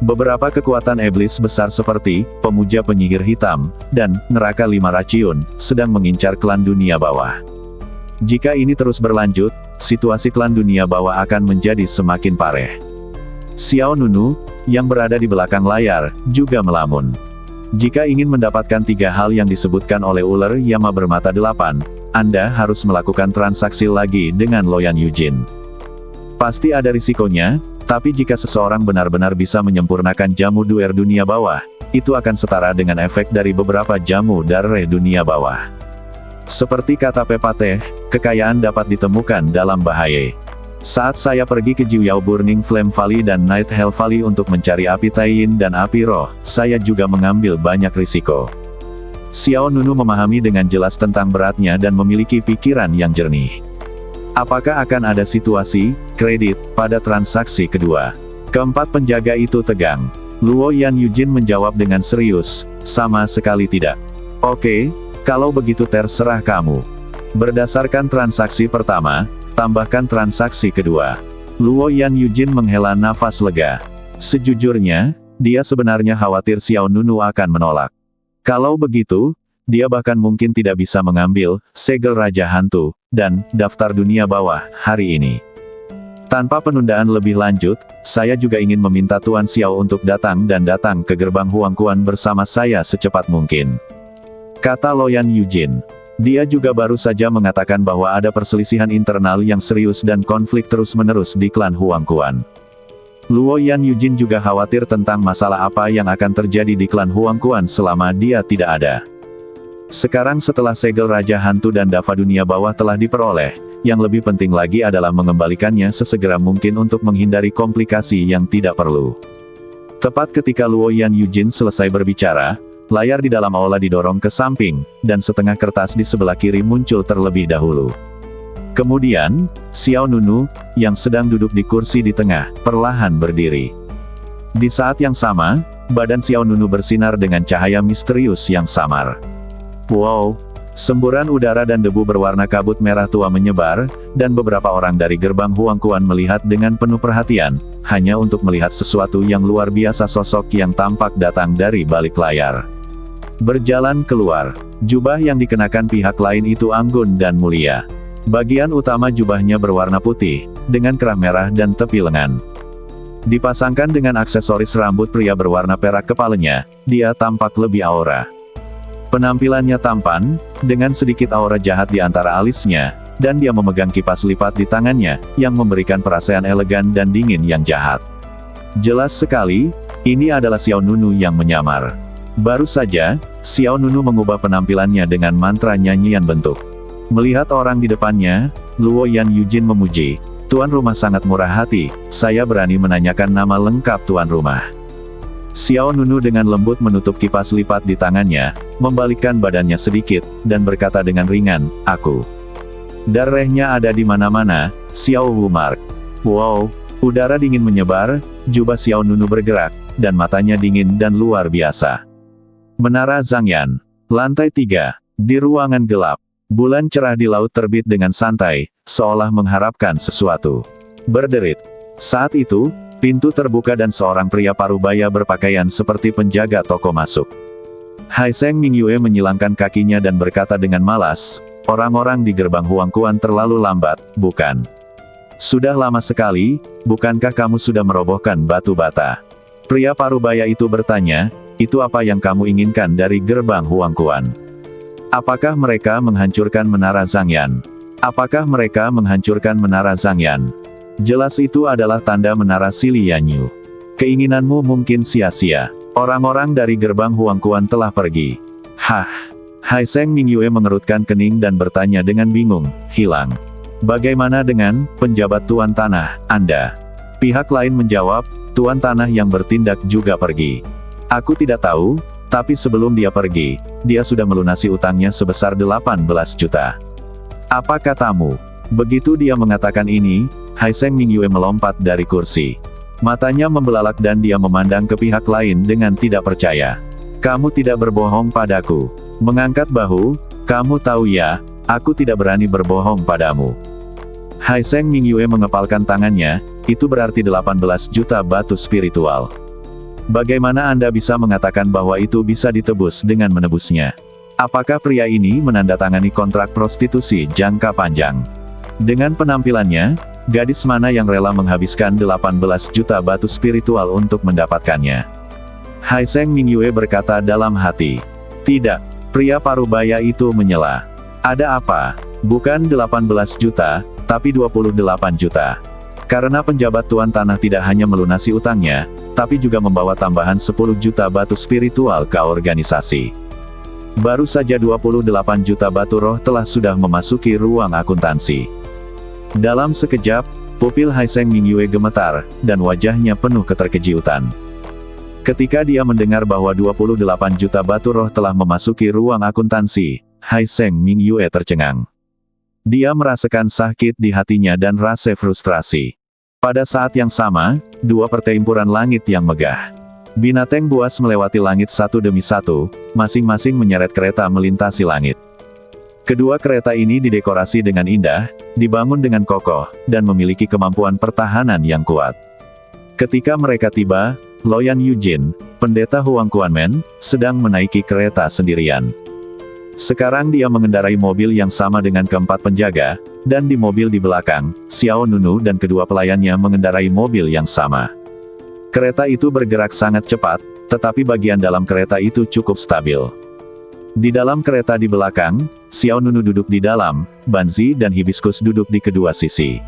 Beberapa kekuatan iblis besar seperti pemuja penyihir hitam dan neraka 5 racun sedang mengincar klan dunia bawah. Jika ini terus berlanjut, situasi klan dunia bawah akan menjadi semakin parah. Xiao Nunu, yang berada di belakang layar, juga melamun. Jika ingin mendapatkan 3 hal yang disebutkan oleh ular Yama bermata 8, Anda harus melakukan transaksi lagi dengan Luo Yan Yujin. Pasti ada risikonya, tapi jika seseorang benar-benar bisa menyempurnakan jamu duer dunia bawah, itu akan setara dengan efek dari beberapa jamu dareh dunia bawah. Seperti kata pepatah, kekayaan dapat ditemukan dalam bahaya. Saat saya pergi ke Jiuyao Burning Flame Valley dan Night Hell Valley untuk mencari api Taiyin dan api roh, saya juga mengambil banyak risiko. Xiao Nunu memahami dengan jelas tentang beratnya dan memiliki pikiran yang jernih. Apakah akan ada situasi kredit pada transaksi kedua? Keempat penjaga itu tegang. Luo Yan Yujin menjawab dengan serius, sama sekali tidak. Oke, kalau begitu terserah kamu. Berdasarkan transaksi pertama, tambahkan transaksi kedua. Luo Yan Yujin menghela nafas lega. Sejujurnya, dia sebenarnya khawatir Xiao Nunu akan menolak. Kalau begitu, dia bahkan mungkin tidak bisa mengambil segel Raja Hantu dan daftar dunia bawah hari ini. Tanpa penundaan lebih lanjut, saya juga ingin meminta Tuan Xiao untuk datang ke gerbang Huangquan bersama saya secepat mungkin. Kata Luo Yan Yujin. Dia juga baru saja mengatakan bahwa ada perselisihan internal yang serius dan konflik terus-menerus di klan Huangquan. Luo Yan Yujin juga khawatir tentang masalah apa yang akan terjadi di klan Huangquan selama dia tidak ada. Sekarang setelah segel Raja Hantu dan Dava Dunia Bawah telah diperoleh, yang lebih penting lagi adalah mengembalikannya sesegera mungkin untuk menghindari komplikasi yang tidak perlu. Tepat ketika Luo Yan Yujin selesai berbicara, layar di dalam aula didorong ke samping, dan setengah kertas di sebelah kiri muncul terlebih dahulu. Kemudian, Xiao Nunu, yang sedang duduk di kursi di tengah, perlahan berdiri. Di saat yang sama, badan Xiao Nunu bersinar dengan cahaya misterius yang samar. Wow! Semburan udara dan debu berwarna kabut merah tua menyebar, dan beberapa orang dari gerbang Huangquan melihat dengan penuh perhatian, hanya untuk melihat sesuatu yang luar biasa sosok yang tampak datang dari balik layar. Berjalan keluar, jubah yang dikenakan pihak lain itu anggun dan mulia. Bagian utama jubahnya berwarna putih, dengan kerah merah dan tepi lengan. Dipasangkan dengan aksesoris rambut pria berwarna perak kepalanya, dia tampak lebih aura. Penampilannya tampan, dengan sedikit aura jahat di antara alisnya, dan dia memegang kipas lipat di tangannya, yang memberikan perasaan elegan dan dingin yang jahat. Jelas sekali, ini adalah Xiao Nunu yang menyamar. Baru saja, Xiao Nunu mengubah penampilannya dengan mantra nyanyian bentuk. Melihat orang di depannya, Luo Yan Yujin memuji, "Tuan rumah sangat murah hati, saya berani menanyakan nama lengkap tuan rumah." Xiao Nunu dengan lembut menutup kipas lipat di tangannya, membalikkan badannya sedikit, dan berkata dengan ringan, "Aku." Darahnya ada di mana-mana, Xiao Wu Mark. Wow, udara dingin menyebar, jubah Xiao Nunu bergerak, dan matanya dingin dan luar biasa. Menara Zhangyan. Lantai 3. Di ruangan gelap. Bulan cerah di laut terbit dengan santai, seolah mengharapkan sesuatu. Berderit. Saat itu, pintu terbuka dan seorang pria parubaya berpakaian seperti penjaga toko masuk. Haiseng Mingyue menyilangkan kakinya dan berkata dengan malas, "Orang-orang di gerbang Huangquan terlalu lambat, bukan? Sudah lama sekali, bukankah kamu sudah merobohkan batu bata?" Pria parubaya itu bertanya, "Itu apa yang kamu inginkan dari gerbang Huangquan? Apakah mereka menghancurkan menara Zhangyan? Apakah mereka menghancurkan menara Zhangyan? Jelas itu adalah tanda menara Sili Yanyu. Keinginanmu mungkin sia-sia. Orang-orang dari gerbang Huangquan telah pergi." Hah? Haiseng Mingyue mengerutkan kening dan bertanya dengan bingung, "Hilang. Bagaimana dengan penjabat Tuan Tanah, Anda?" Pihak lain menjawab, "Tuan Tanah yang bertindak juga pergi. Aku tidak tahu, tapi sebelum dia pergi, dia sudah melunasi utangnya sebesar 18 juta. Apa katamu?" Begitu dia mengatakan ini, Haiseng Mingyue melompat dari kursi. Matanya membelalak dan dia memandang ke pihak lain dengan tidak percaya. "Kamu tidak berbohong padaku." Mengangkat bahu, "Kamu tahu ya, aku tidak berani berbohong padamu." Haiseng Mingyue mengepalkan tangannya, "Itu berarti 18 juta batu spiritual. Bagaimana Anda bisa mengatakan bahwa itu bisa ditebus dengan menebusnya? Apakah pria ini menandatangani kontrak prostitusi jangka panjang? Dengan penampilannya, gadis mana yang rela menghabiskan 18 juta batu spiritual untuk mendapatkannya?" Haiseng Mingyue berkata dalam hati. "Tidak." Pria parubaya itu menyela. "Ada apa? Bukan 18 juta, tapi 28 juta. Karena penjabat Tuan Tanah tidak hanya melunasi utangnya, tapi juga membawa tambahan 10 juta batu spiritual ke organisasi. Baru saja 28 juta batu roh telah sudah memasuki ruang akuntansi." Dalam sekejap, Pupil Haiseng Mingyue gemetar, dan wajahnya penuh keterkejutan. Ketika dia mendengar bahwa 28 juta batu roh telah memasuki ruang akuntansi, Haiseng Mingyue tercengang. Dia merasakan sakit di hatinya dan rasa frustrasi. Pada saat yang sama, dua pertempuran langit yang megah. Binatang buas melewati langit satu demi satu, masing-masing menyeret kereta melintasi langit. Kedua kereta ini didekorasi dengan indah, dibangun dengan kokoh, dan memiliki kemampuan pertahanan yang kuat. Ketika mereka tiba, Loyan Yujin, pendeta Huang Quanmen, sedang menaiki kereta sendirian. Sekarang dia mengendarai mobil yang sama dengan keempat penjaga, dan di mobil di belakang, Xiao Nunu dan kedua pelayannya mengendarai mobil yang sama. Kereta itu bergerak sangat cepat, tetapi bagian dalam kereta itu cukup stabil. Di dalam kereta di belakang, Xiao Nunu duduk di dalam, Banzi dan Hibiscus duduk di kedua sisi.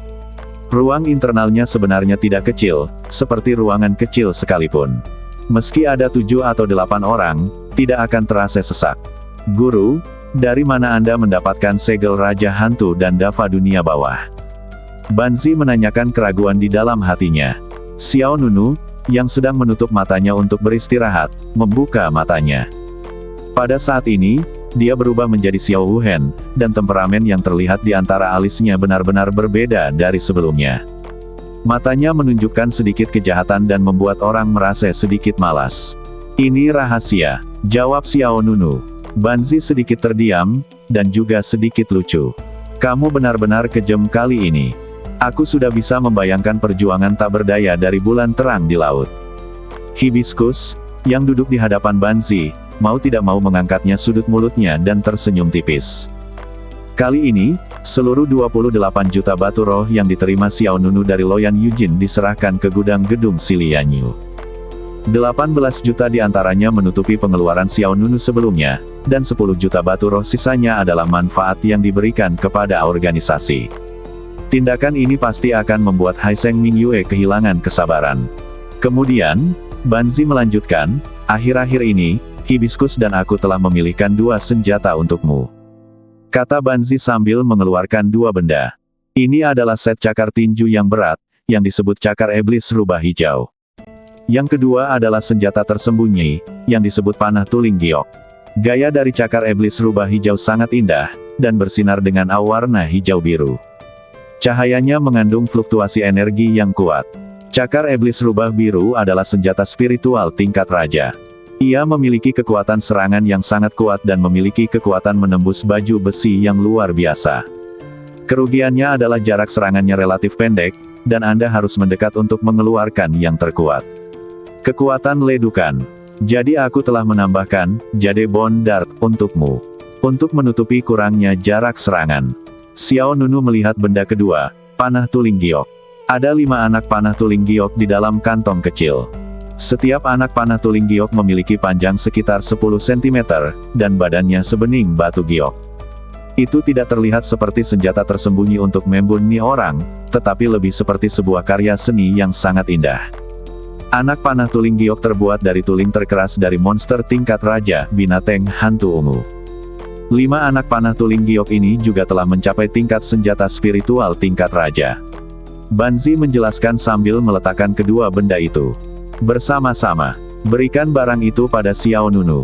Ruang internalnya sebenarnya tidak kecil, seperti ruangan kecil sekalipun. Meski ada 7 atau 8 orang, tidak akan terasa sesak. Guru, dari mana Anda mendapatkan segel Raja Hantu dan Dava Dunia Bawah? Banzi menanyakan keraguan di dalam hatinya. Xiao Nunu, yang sedang menutup matanya untuk beristirahat, membuka matanya. Pada saat ini, dia berubah menjadi Xiao Wuhen, dan temperamen yang terlihat di antara alisnya benar-benar berbeda dari sebelumnya. Matanya menunjukkan sedikit kejahatan dan membuat orang merasa sedikit malas. Ini rahasia, jawab Xiao Nunu. Banzi sedikit terdiam, dan juga sedikit lucu. Kamu benar-benar kejam kali ini. Aku sudah bisa membayangkan perjuangan tak berdaya dari bulan terang di laut. Hibiscus, yang duduk di hadapan Banzi, mau tidak mau mengangkatnya sudut mulutnya dan tersenyum tipis. Kali ini, seluruh 28 juta batu roh yang diterima Xiao Nunu dari Loyan Yujin diserahkan ke gudang gedung Silianyu. 18 juta diantaranya menutupi pengeluaran Xiao Nunu sebelumnya, dan 10 juta batu roh sisanya adalah manfaat yang diberikan kepada organisasi. Tindakan ini pasti akan membuat Haiseng Mingyue kehilangan kesabaran. Kemudian, Banzi melanjutkan, akhir-akhir ini, Hibiscus dan aku telah memilihkan 2 senjata untukmu. Kata Banzi sambil mengeluarkan 2 benda. Ini adalah set cakar tinju yang berat, yang disebut cakar iblis rubah hijau. Yang kedua adalah senjata tersembunyi, yang disebut panah tuling giok. Gaya dari cakar iblis rubah hijau sangat indah, dan bersinar dengan awarna hijau biru. Cahayanya mengandung fluktuasi energi yang kuat. Cakar iblis rubah biru adalah senjata spiritual tingkat raja. Ia memiliki kekuatan serangan yang sangat kuat dan memiliki kekuatan menembus baju besi yang luar biasa. Kerugiannya adalah jarak serangannya relatif pendek, dan Anda harus mendekat untuk mengeluarkan yang terkuat. Kekuatan ledukan. Jadi aku telah menambahkan, Jade Bone Dart, untukmu. Untuk menutupi kurangnya jarak serangan. Xiao Nunu melihat benda kedua, panah tuling giok. Ada 5 anak panah tuling giok di dalam kantong kecil. Setiap anak panah tuling giok memiliki panjang sekitar 10 cm, dan badannya sebening batu giok. Itu tidak terlihat seperti senjata tersembunyi untuk membunuh orang, tetapi lebih seperti sebuah karya seni yang sangat indah. Anak panah tuling giok terbuat dari tuling terkeras dari monster tingkat raja, binatang hantu ungu. 5 anak panah tuling giok ini juga telah mencapai tingkat senjata spiritual tingkat raja. Banzi menjelaskan sambil meletakkan kedua benda itu. Bersama-sama, berikan barang itu pada Xiao Nunu.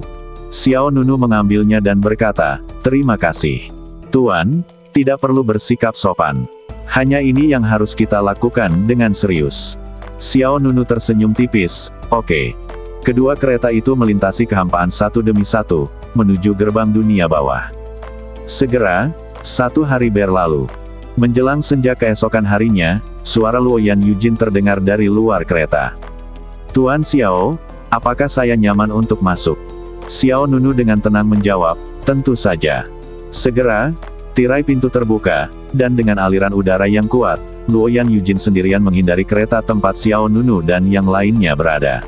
Xiao Nunu mengambilnya dan berkata, terima kasih. Tuan, tidak perlu bersikap sopan. Hanya ini yang harus kita lakukan dengan serius. Xiao Nunu tersenyum tipis, oke. Kedua kereta itu melintasi kehampaan satu demi satu, menuju gerbang dunia bawah. Segera, 1 hari berlalu. Menjelang senja keesokan harinya, suara Luoyan Yujin terdengar dari luar kereta. Tuan Xiao, apakah saya nyaman untuk masuk? Xiao Nunu dengan tenang menjawab, tentu saja. Segera, tirai pintu terbuka, dan dengan aliran udara yang kuat, Luoyan Yujin sendirian menghindari kereta tempat Xiao Nunu dan yang lainnya berada.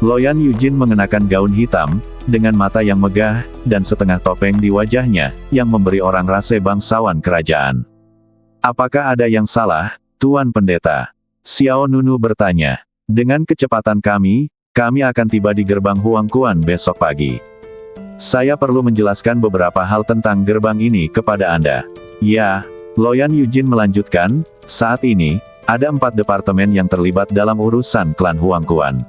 Luoyan Yujin mengenakan gaun hitam, dengan mata yang megah, dan setengah topeng di wajahnya, yang memberi orang rasa bangsawan kerajaan. Apakah ada yang salah, Tuan Pendeta? Xiao Nunu bertanya. Dengan kecepatan kami akan tiba di gerbang Huangquan besok pagi. Saya perlu menjelaskan beberapa hal tentang gerbang ini kepada Anda. Ya, Luoyan Yujin melanjutkan, saat ini, Ada 4 departemen yang terlibat dalam urusan klan Huangquan.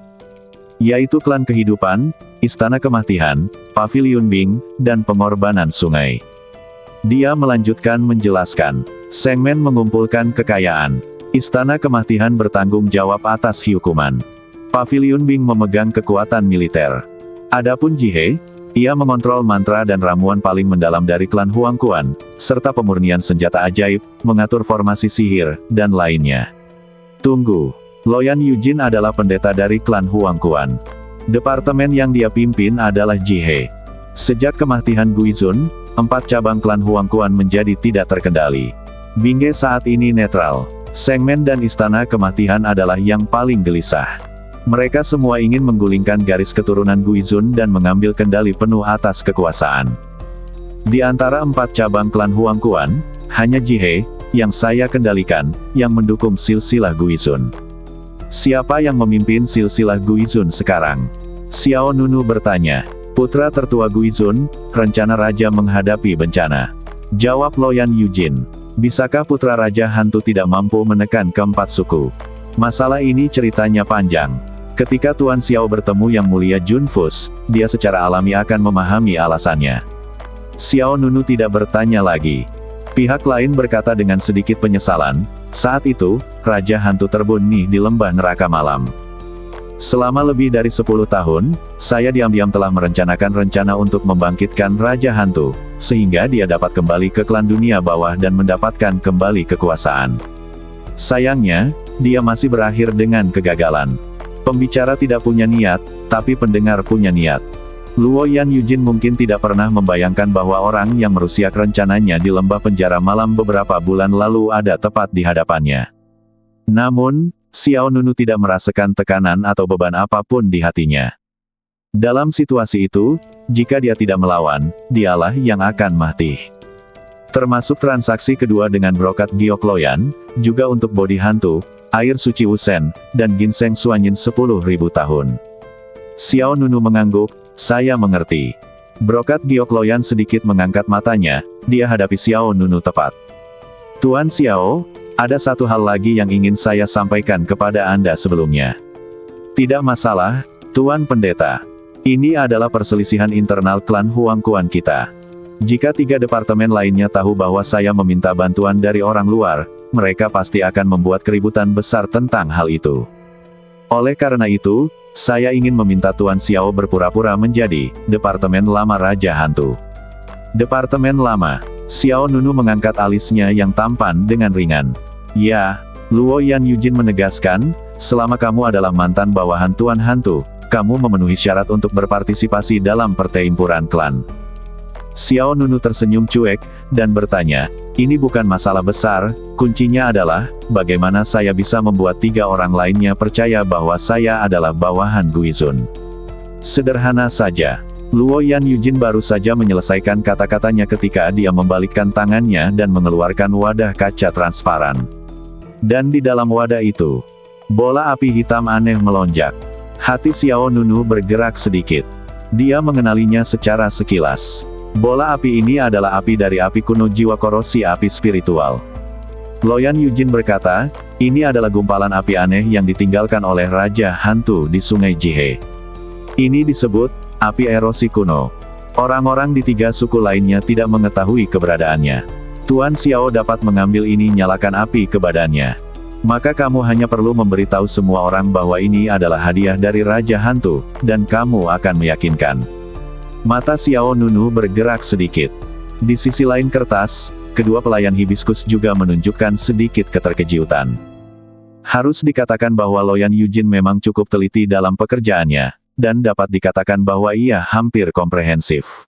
Yaitu klan kehidupan, istana kematian, pavilion Bing, dan pengorbanan sungai. Dia melanjutkan menjelaskan, Sengmen mengumpulkan kekayaan. Istana kematian bertanggung jawab atas hukuman. Pavilion Bing memegang kekuatan militer. Adapun Jihe, ia mengontrol mantra dan ramuan paling mendalam dari klan Huangquan, serta pemurnian senjata ajaib, mengatur formasi sihir, dan lainnya. Tunggu, Loyan Yujin adalah pendeta dari klan Huangquan. Departemen yang dia pimpin adalah Jihe. Sejak kematian Guizun, 4 cabang klan Huangquan menjadi tidak terkendali. Bingge saat ini netral. Sengmen dan istana kematian adalah yang paling gelisah. Mereka semua ingin menggulingkan garis keturunan Guizun dan mengambil kendali penuh atas kekuasaan. Di antara 4 cabang klan Huangquan, hanya Jihe, yang saya kendalikan, yang mendukung silsilah Guizun. Siapa yang memimpin silsilah Guizun sekarang? Xiao Nunu bertanya. Putra tertua Guizun, rencana raja menghadapi bencana. Jawab Loyan Yujin. Bisakah putra raja hantu tidak mampu menekan keempat suku? Masalah ini ceritanya panjang. Ketika Tuan Xiao bertemu Yang Mulia Junfus, dia secara alami akan memahami alasannya. Xiao Nunu tidak bertanya lagi. Pihak lain berkata dengan sedikit penyesalan, saat itu, Raja Hantu terbunuh di lembah neraka malam. Selama lebih dari 10 tahun, saya diam-diam telah merencanakan rencana untuk membangkitkan Raja Hantu, sehingga dia dapat kembali ke klan dunia bawah dan mendapatkan kembali kekuasaan. Sayangnya, dia masih berakhir dengan kegagalan. Pembicara tidak punya niat, tapi pendengar punya niat. Luoyan Yujin mungkin tidak pernah membayangkan bahwa orang yang merusak rencananya di lembah penjara malam beberapa bulan lalu ada tepat di hadapannya. Namun, Xiao Nunu tidak merasakan tekanan atau beban apapun di hatinya. Dalam situasi itu, jika dia tidak melawan, dialah yang akan mati. Termasuk transaksi kedua dengan brokat Giok Loyan, juga untuk bodi hantu, air suci Wusen, dan ginseng Suanyin 10.000 tahun. Xiao Nunu mengangguk, saya mengerti. Brokat Giok Loyan sedikit mengangkat matanya, dia hadapi Xiao Nunu tepat. Tuan Xiao, ada satu hal lagi yang ingin saya sampaikan kepada Anda sebelumnya. Tidak masalah, Tuan Pendeta. Ini adalah perselisihan internal klan Huangquan kita. Jika 3 departemen lainnya tahu bahwa saya meminta bantuan dari orang luar, mereka pasti akan membuat keributan besar tentang hal itu. Oleh karena itu, saya ingin meminta Tuan Xiao berpura-pura menjadi Departemen Lama Raja Hantu. Departemen Lama. Xiao Nunu mengangkat alisnya yang tampan dengan ringan. Ya, Luoyan Yujin menegaskan, selama kamu adalah mantan bawahan Tuan Hantu, kamu memenuhi syarat untuk berpartisipasi dalam pertempuran klan. Xiao Nunu tersenyum cuek, dan bertanya, ini bukan masalah besar, kuncinya adalah, bagaimana saya bisa membuat 3 orang lainnya percaya bahwa saya adalah bawahan Guizun. Sederhana saja. Luoyan Yujin baru saja menyelesaikan kata-katanya ketika dia membalikkan tangannya dan mengeluarkan wadah kaca transparan. Dan di dalam wadah itu, bola api hitam aneh melonjak. Hati Xiao Nunu bergerak sedikit. Dia mengenalinya secara sekilas. Bola api ini adalah api dari api kuno jiwa korosi api spiritual. Loyan Yujin berkata, ini adalah gumpalan api aneh yang ditinggalkan oleh Raja Hantu di Sungai Jihe. Ini disebut, api erosi kuno. Orang-orang di 3 suku lainnya tidak mengetahui keberadaannya. Tuan Xiao dapat mengambil ini nyalakan api ke badannya. Maka kamu hanya perlu memberitahu semua orang bahwa ini adalah hadiah dari Raja Hantu, dan kamu akan meyakinkan. Mata Xiao Nunu bergerak sedikit. Di sisi lain kertas, kedua pelayan hibiskus juga menunjukkan sedikit keterkejutan. Harus dikatakan bahwa Loyan Yujin memang cukup teliti dalam pekerjaannya, dan dapat dikatakan bahwa ia hampir komprehensif.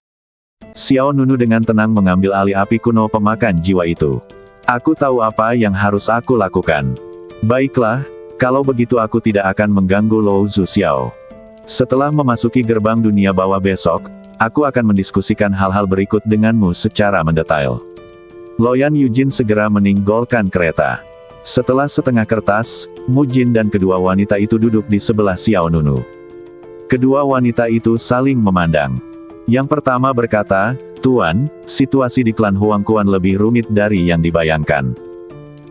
Xiao Nunu dengan tenang mengambil alih api kuno pemakan jiwa itu. Aku tahu apa yang harus aku lakukan. Baiklah, kalau begitu aku tidak akan mengganggu Lou Zhu Xiao. Setelah memasuki gerbang dunia bawah besok, aku akan mendiskusikan hal-hal berikut denganmu secara mendetail. Loyan Yujin segera meninggalkan kereta. Setelah setengah kertas, Mu Jin dan kedua wanita itu duduk di sebelah Xiao Nunu. Kedua wanita itu saling memandang. Yang pertama berkata, Tuan, situasi di klan Huangquan lebih rumit dari yang dibayangkan.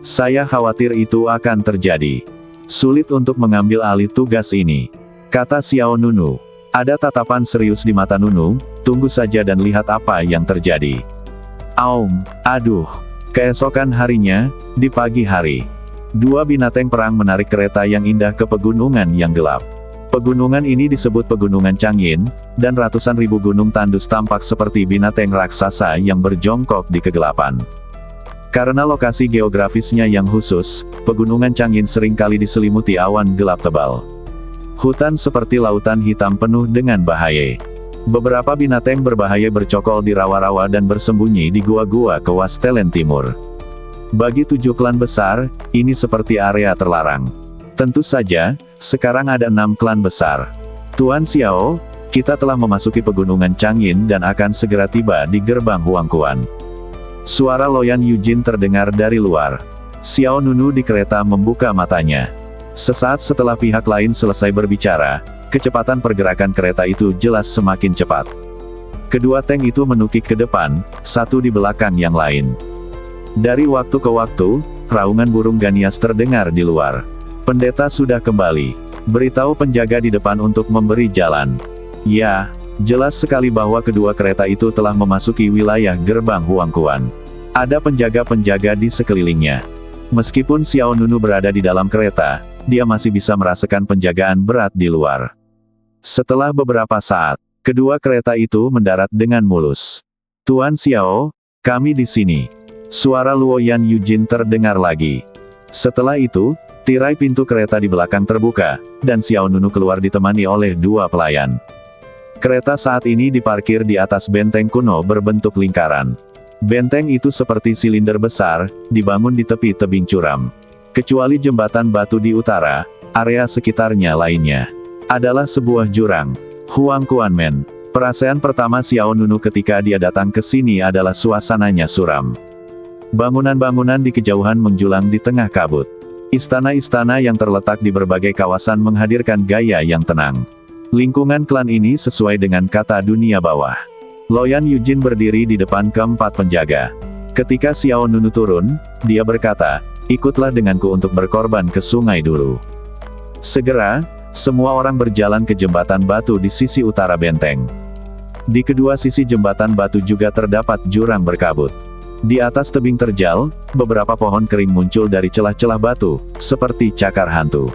Saya khawatir itu akan terjadi. Sulit untuk mengambil alih tugas ini, kata Xiao Nunu. Ada tatapan serius di mata Nunu, tunggu saja dan lihat apa yang terjadi. Aduh. Keesokan harinya, di pagi hari, dua binatang perang menarik kereta yang indah ke pegunungan yang gelap. Pegunungan ini disebut Pegunungan Changyin, dan ratusan ribu gunung tandus tampak seperti binatang raksasa yang berjongkok di kegelapan. Karena lokasi geografisnya yang khusus, Pegunungan Changyin seringkali diselimuti awan gelap tebal. Hutan seperti lautan hitam penuh dengan bahaya. Beberapa binatang berbahaya bercokol di rawa-rawa dan bersembunyi di gua-gua ke Wastelen Timur. Bagi 7 klan besar, ini seperti area terlarang. Tentu saja, sekarang ada 6 klan besar. Tuan Xiao, kita telah memasuki Pegunungan Changyin dan akan segera tiba di gerbang Huangquan. Suara Loyan Yujin terdengar dari luar. Xiao Nunu di kereta membuka matanya. Sesaat setelah pihak lain selesai berbicara, kecepatan pergerakan kereta itu jelas semakin cepat. Kedua tank itu menukik ke depan, satu di belakang yang lain. Dari waktu ke waktu, raungan burung ganias terdengar di luar. Pendeta sudah kembali. Beritahu penjaga di depan untuk memberi jalan. Ya. Jelas sekali bahwa kedua kereta itu telah memasuki wilayah gerbang Huangquan. Ada penjaga-penjaga di sekelilingnya. Meskipun Xiao Nunu berada di dalam kereta, dia masih bisa merasakan penjagaan berat di luar. Setelah beberapa saat, kedua kereta itu mendarat dengan mulus. Tuan Xiao, kami di sini. Suara Luoyan Yujin terdengar lagi. Setelah itu, tirai pintu kereta di belakang terbuka, dan Xiao Nunu keluar ditemani oleh 2 pelayan. Kereta saat ini diparkir di atas benteng kuno berbentuk lingkaran. Benteng itu seperti silinder besar, dibangun di tepi tebing curam. Kecuali jembatan batu di utara, area sekitarnya lainnya adalah sebuah jurang. Huangquanmen. Perasaan pertama Xiao Nunu ketika dia datang ke sini adalah suasananya suram. Bangunan-bangunan di kejauhan menjulang di tengah kabut. Istana-istana yang terletak di berbagai kawasan menghadirkan gaya yang tenang. Lingkungan klan ini sesuai dengan kata dunia bawah. Loyan Yujin berdiri di depan keempat penjaga. Ketika Xiao Nunu turun, dia berkata, ikutlah denganku untuk berkorban ke sungai dulu. Segera, semua orang berjalan ke jembatan batu di sisi utara benteng. Di kedua sisi jembatan batu juga terdapat jurang berkabut. Di atas tebing terjal, beberapa pohon kering muncul dari celah-celah batu, seperti cakar hantu.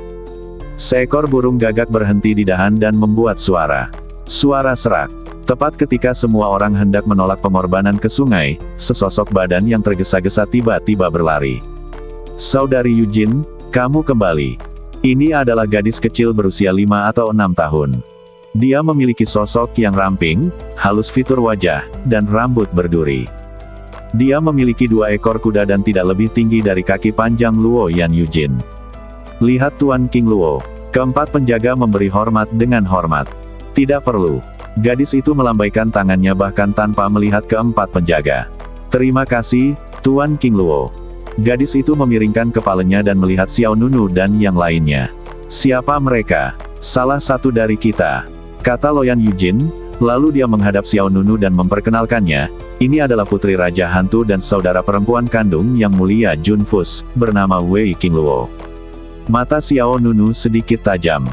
Seekor burung gagak berhenti di dahan dan membuat suara. Suara serak. Tepat ketika semua orang hendak menolak pengorbanan ke sungai, sesosok badan yang tergesa-gesa tiba-tiba berlari. Saudari Yujin, kamu kembali. Ini adalah gadis kecil berusia 5 atau 6 tahun. Dia memiliki sosok yang ramping, halus fitur wajah, dan rambut berduri. Dia memiliki 2 ekor kuda dan tidak lebih tinggi dari kaki panjang Luoyan Yujin. Lihat Tuan King Luo. Keempat penjaga memberi hormat dengan hormat. Tidak perlu. Gadis itu melambaikan tangannya bahkan tanpa melihat keempat penjaga. Terima kasih, Tuan King Luo. Gadis itu memiringkan kepalanya dan melihat Xiao Nunu dan yang lainnya. Siapa mereka? Salah satu dari kita, kata Loyan Yujin, lalu dia menghadap Xiao Nunu dan memperkenalkannya. Ini adalah putri Raja Hantu dan saudara perempuan kandung yang mulia Jun Fus, bernama Wei King Luo. Mata Xiao Nunu sedikit tajam.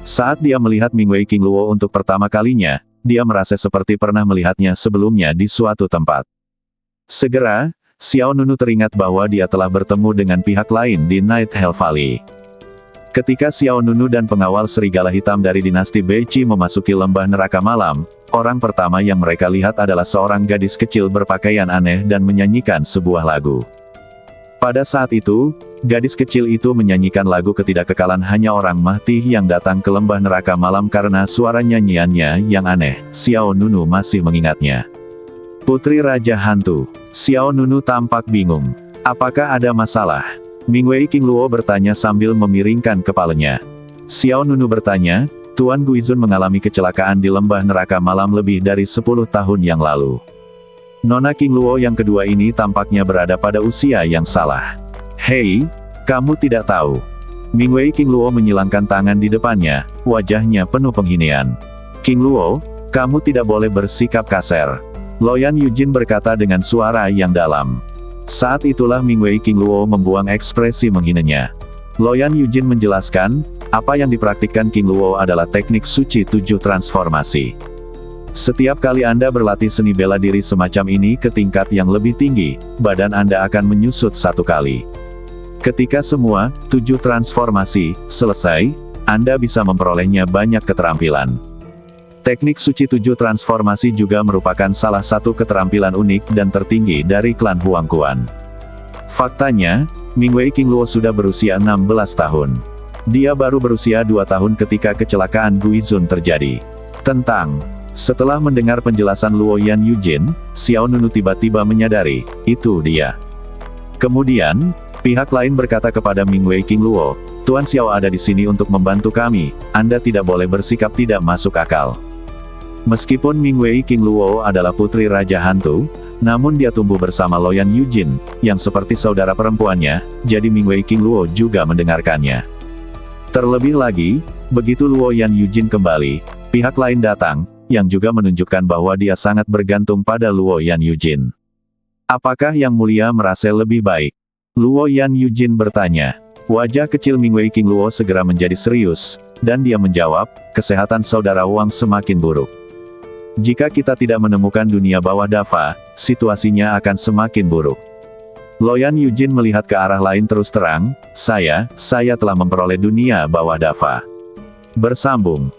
Saat dia melihat Ming Wei King Luo untuk pertama kalinya, dia merasa seperti pernah melihatnya sebelumnya di suatu tempat. Segera, Xiao Nunu teringat bahwa dia telah bertemu dengan pihak lain di Night Hell Valley. Ketika Xiao Nunu dan pengawal serigala hitam dari dinasti Beiqi memasuki lembah neraka malam, orang pertama yang mereka lihat adalah seorang gadis kecil berpakaian aneh dan menyanyikan sebuah lagu. Pada saat itu, gadis kecil itu menyanyikan lagu ketidakkekalan hanya orang mati yang datang ke lembah neraka malam karena suara nyanyiannya yang aneh. Xiao Nunu masih mengingatnya. Putri Raja Hantu. Xiao Nunu tampak bingung. Apakah ada masalah? Ming Wei King Luo bertanya sambil memiringkan kepalanya. Xiao Nunu bertanya, Tuan Guizun mengalami kecelakaan di lembah neraka malam lebih dari 10 tahun yang lalu. Nona King Luo yang kedua ini tampaknya berada pada usia yang salah. Hei, kamu tidak tahu. Ming Wei King Luo menyilangkan tangan di depannya, wajahnya penuh penghinaan. King Luo, kamu tidak boleh bersikap kasar. Loyan Yujin berkata dengan suara yang dalam. Saat itulah Mingwei King Luo membuang ekspresi menghinanya. Luoyan Yujin menjelaskan, apa yang dipraktikkan King Luo adalah teknik suci 7 transformasi. Setiap kali Anda berlatih seni bela diri semacam ini ke tingkat yang lebih tinggi, badan Anda akan menyusut 1 kali. Ketika semua 7 transformasi selesai, Anda bisa memperolehnya banyak keterampilan. Teknik suci 7 transformasi juga merupakan salah satu keterampilan unik dan tertinggi dari klan Huangquan. Faktanya, Mingwei King Luo sudah berusia 16 tahun. Dia baru berusia 2 tahun ketika kecelakaan Guizun terjadi. Setelah mendengar penjelasan Luoyan Yujin, Xiao Nunu tiba-tiba menyadari, itu dia. Kemudian, pihak lain berkata kepada Mingwei King Luo, Tuan Xiao ada di sini untuk membantu kami, Anda tidak boleh bersikap tidak masuk akal. Meskipun Mingwei King Luo adalah putri Raja Hantu, namun dia tumbuh bersama Luoyan Yujin, yang seperti saudara perempuannya, jadi Mingwei King Luo juga mendengarkannya. Terlebih lagi, begitu Luoyan Yujin kembali, pihak lain datang, yang juga menunjukkan bahwa dia sangat bergantung pada Luoyan Yujin. Apakah Yang Mulia merasa lebih baik? Luoyan Yujin bertanya. Wajah kecil Mingwei King Luo segera menjadi serius, dan dia menjawab, kesehatan saudara Wang semakin buruk. Jika kita tidak menemukan dunia bawah Dava, situasinya akan semakin buruk. Luoyan Yujin melihat ke arah lain terus terang, saya telah memperoleh dunia bawah Dava. Bersambung.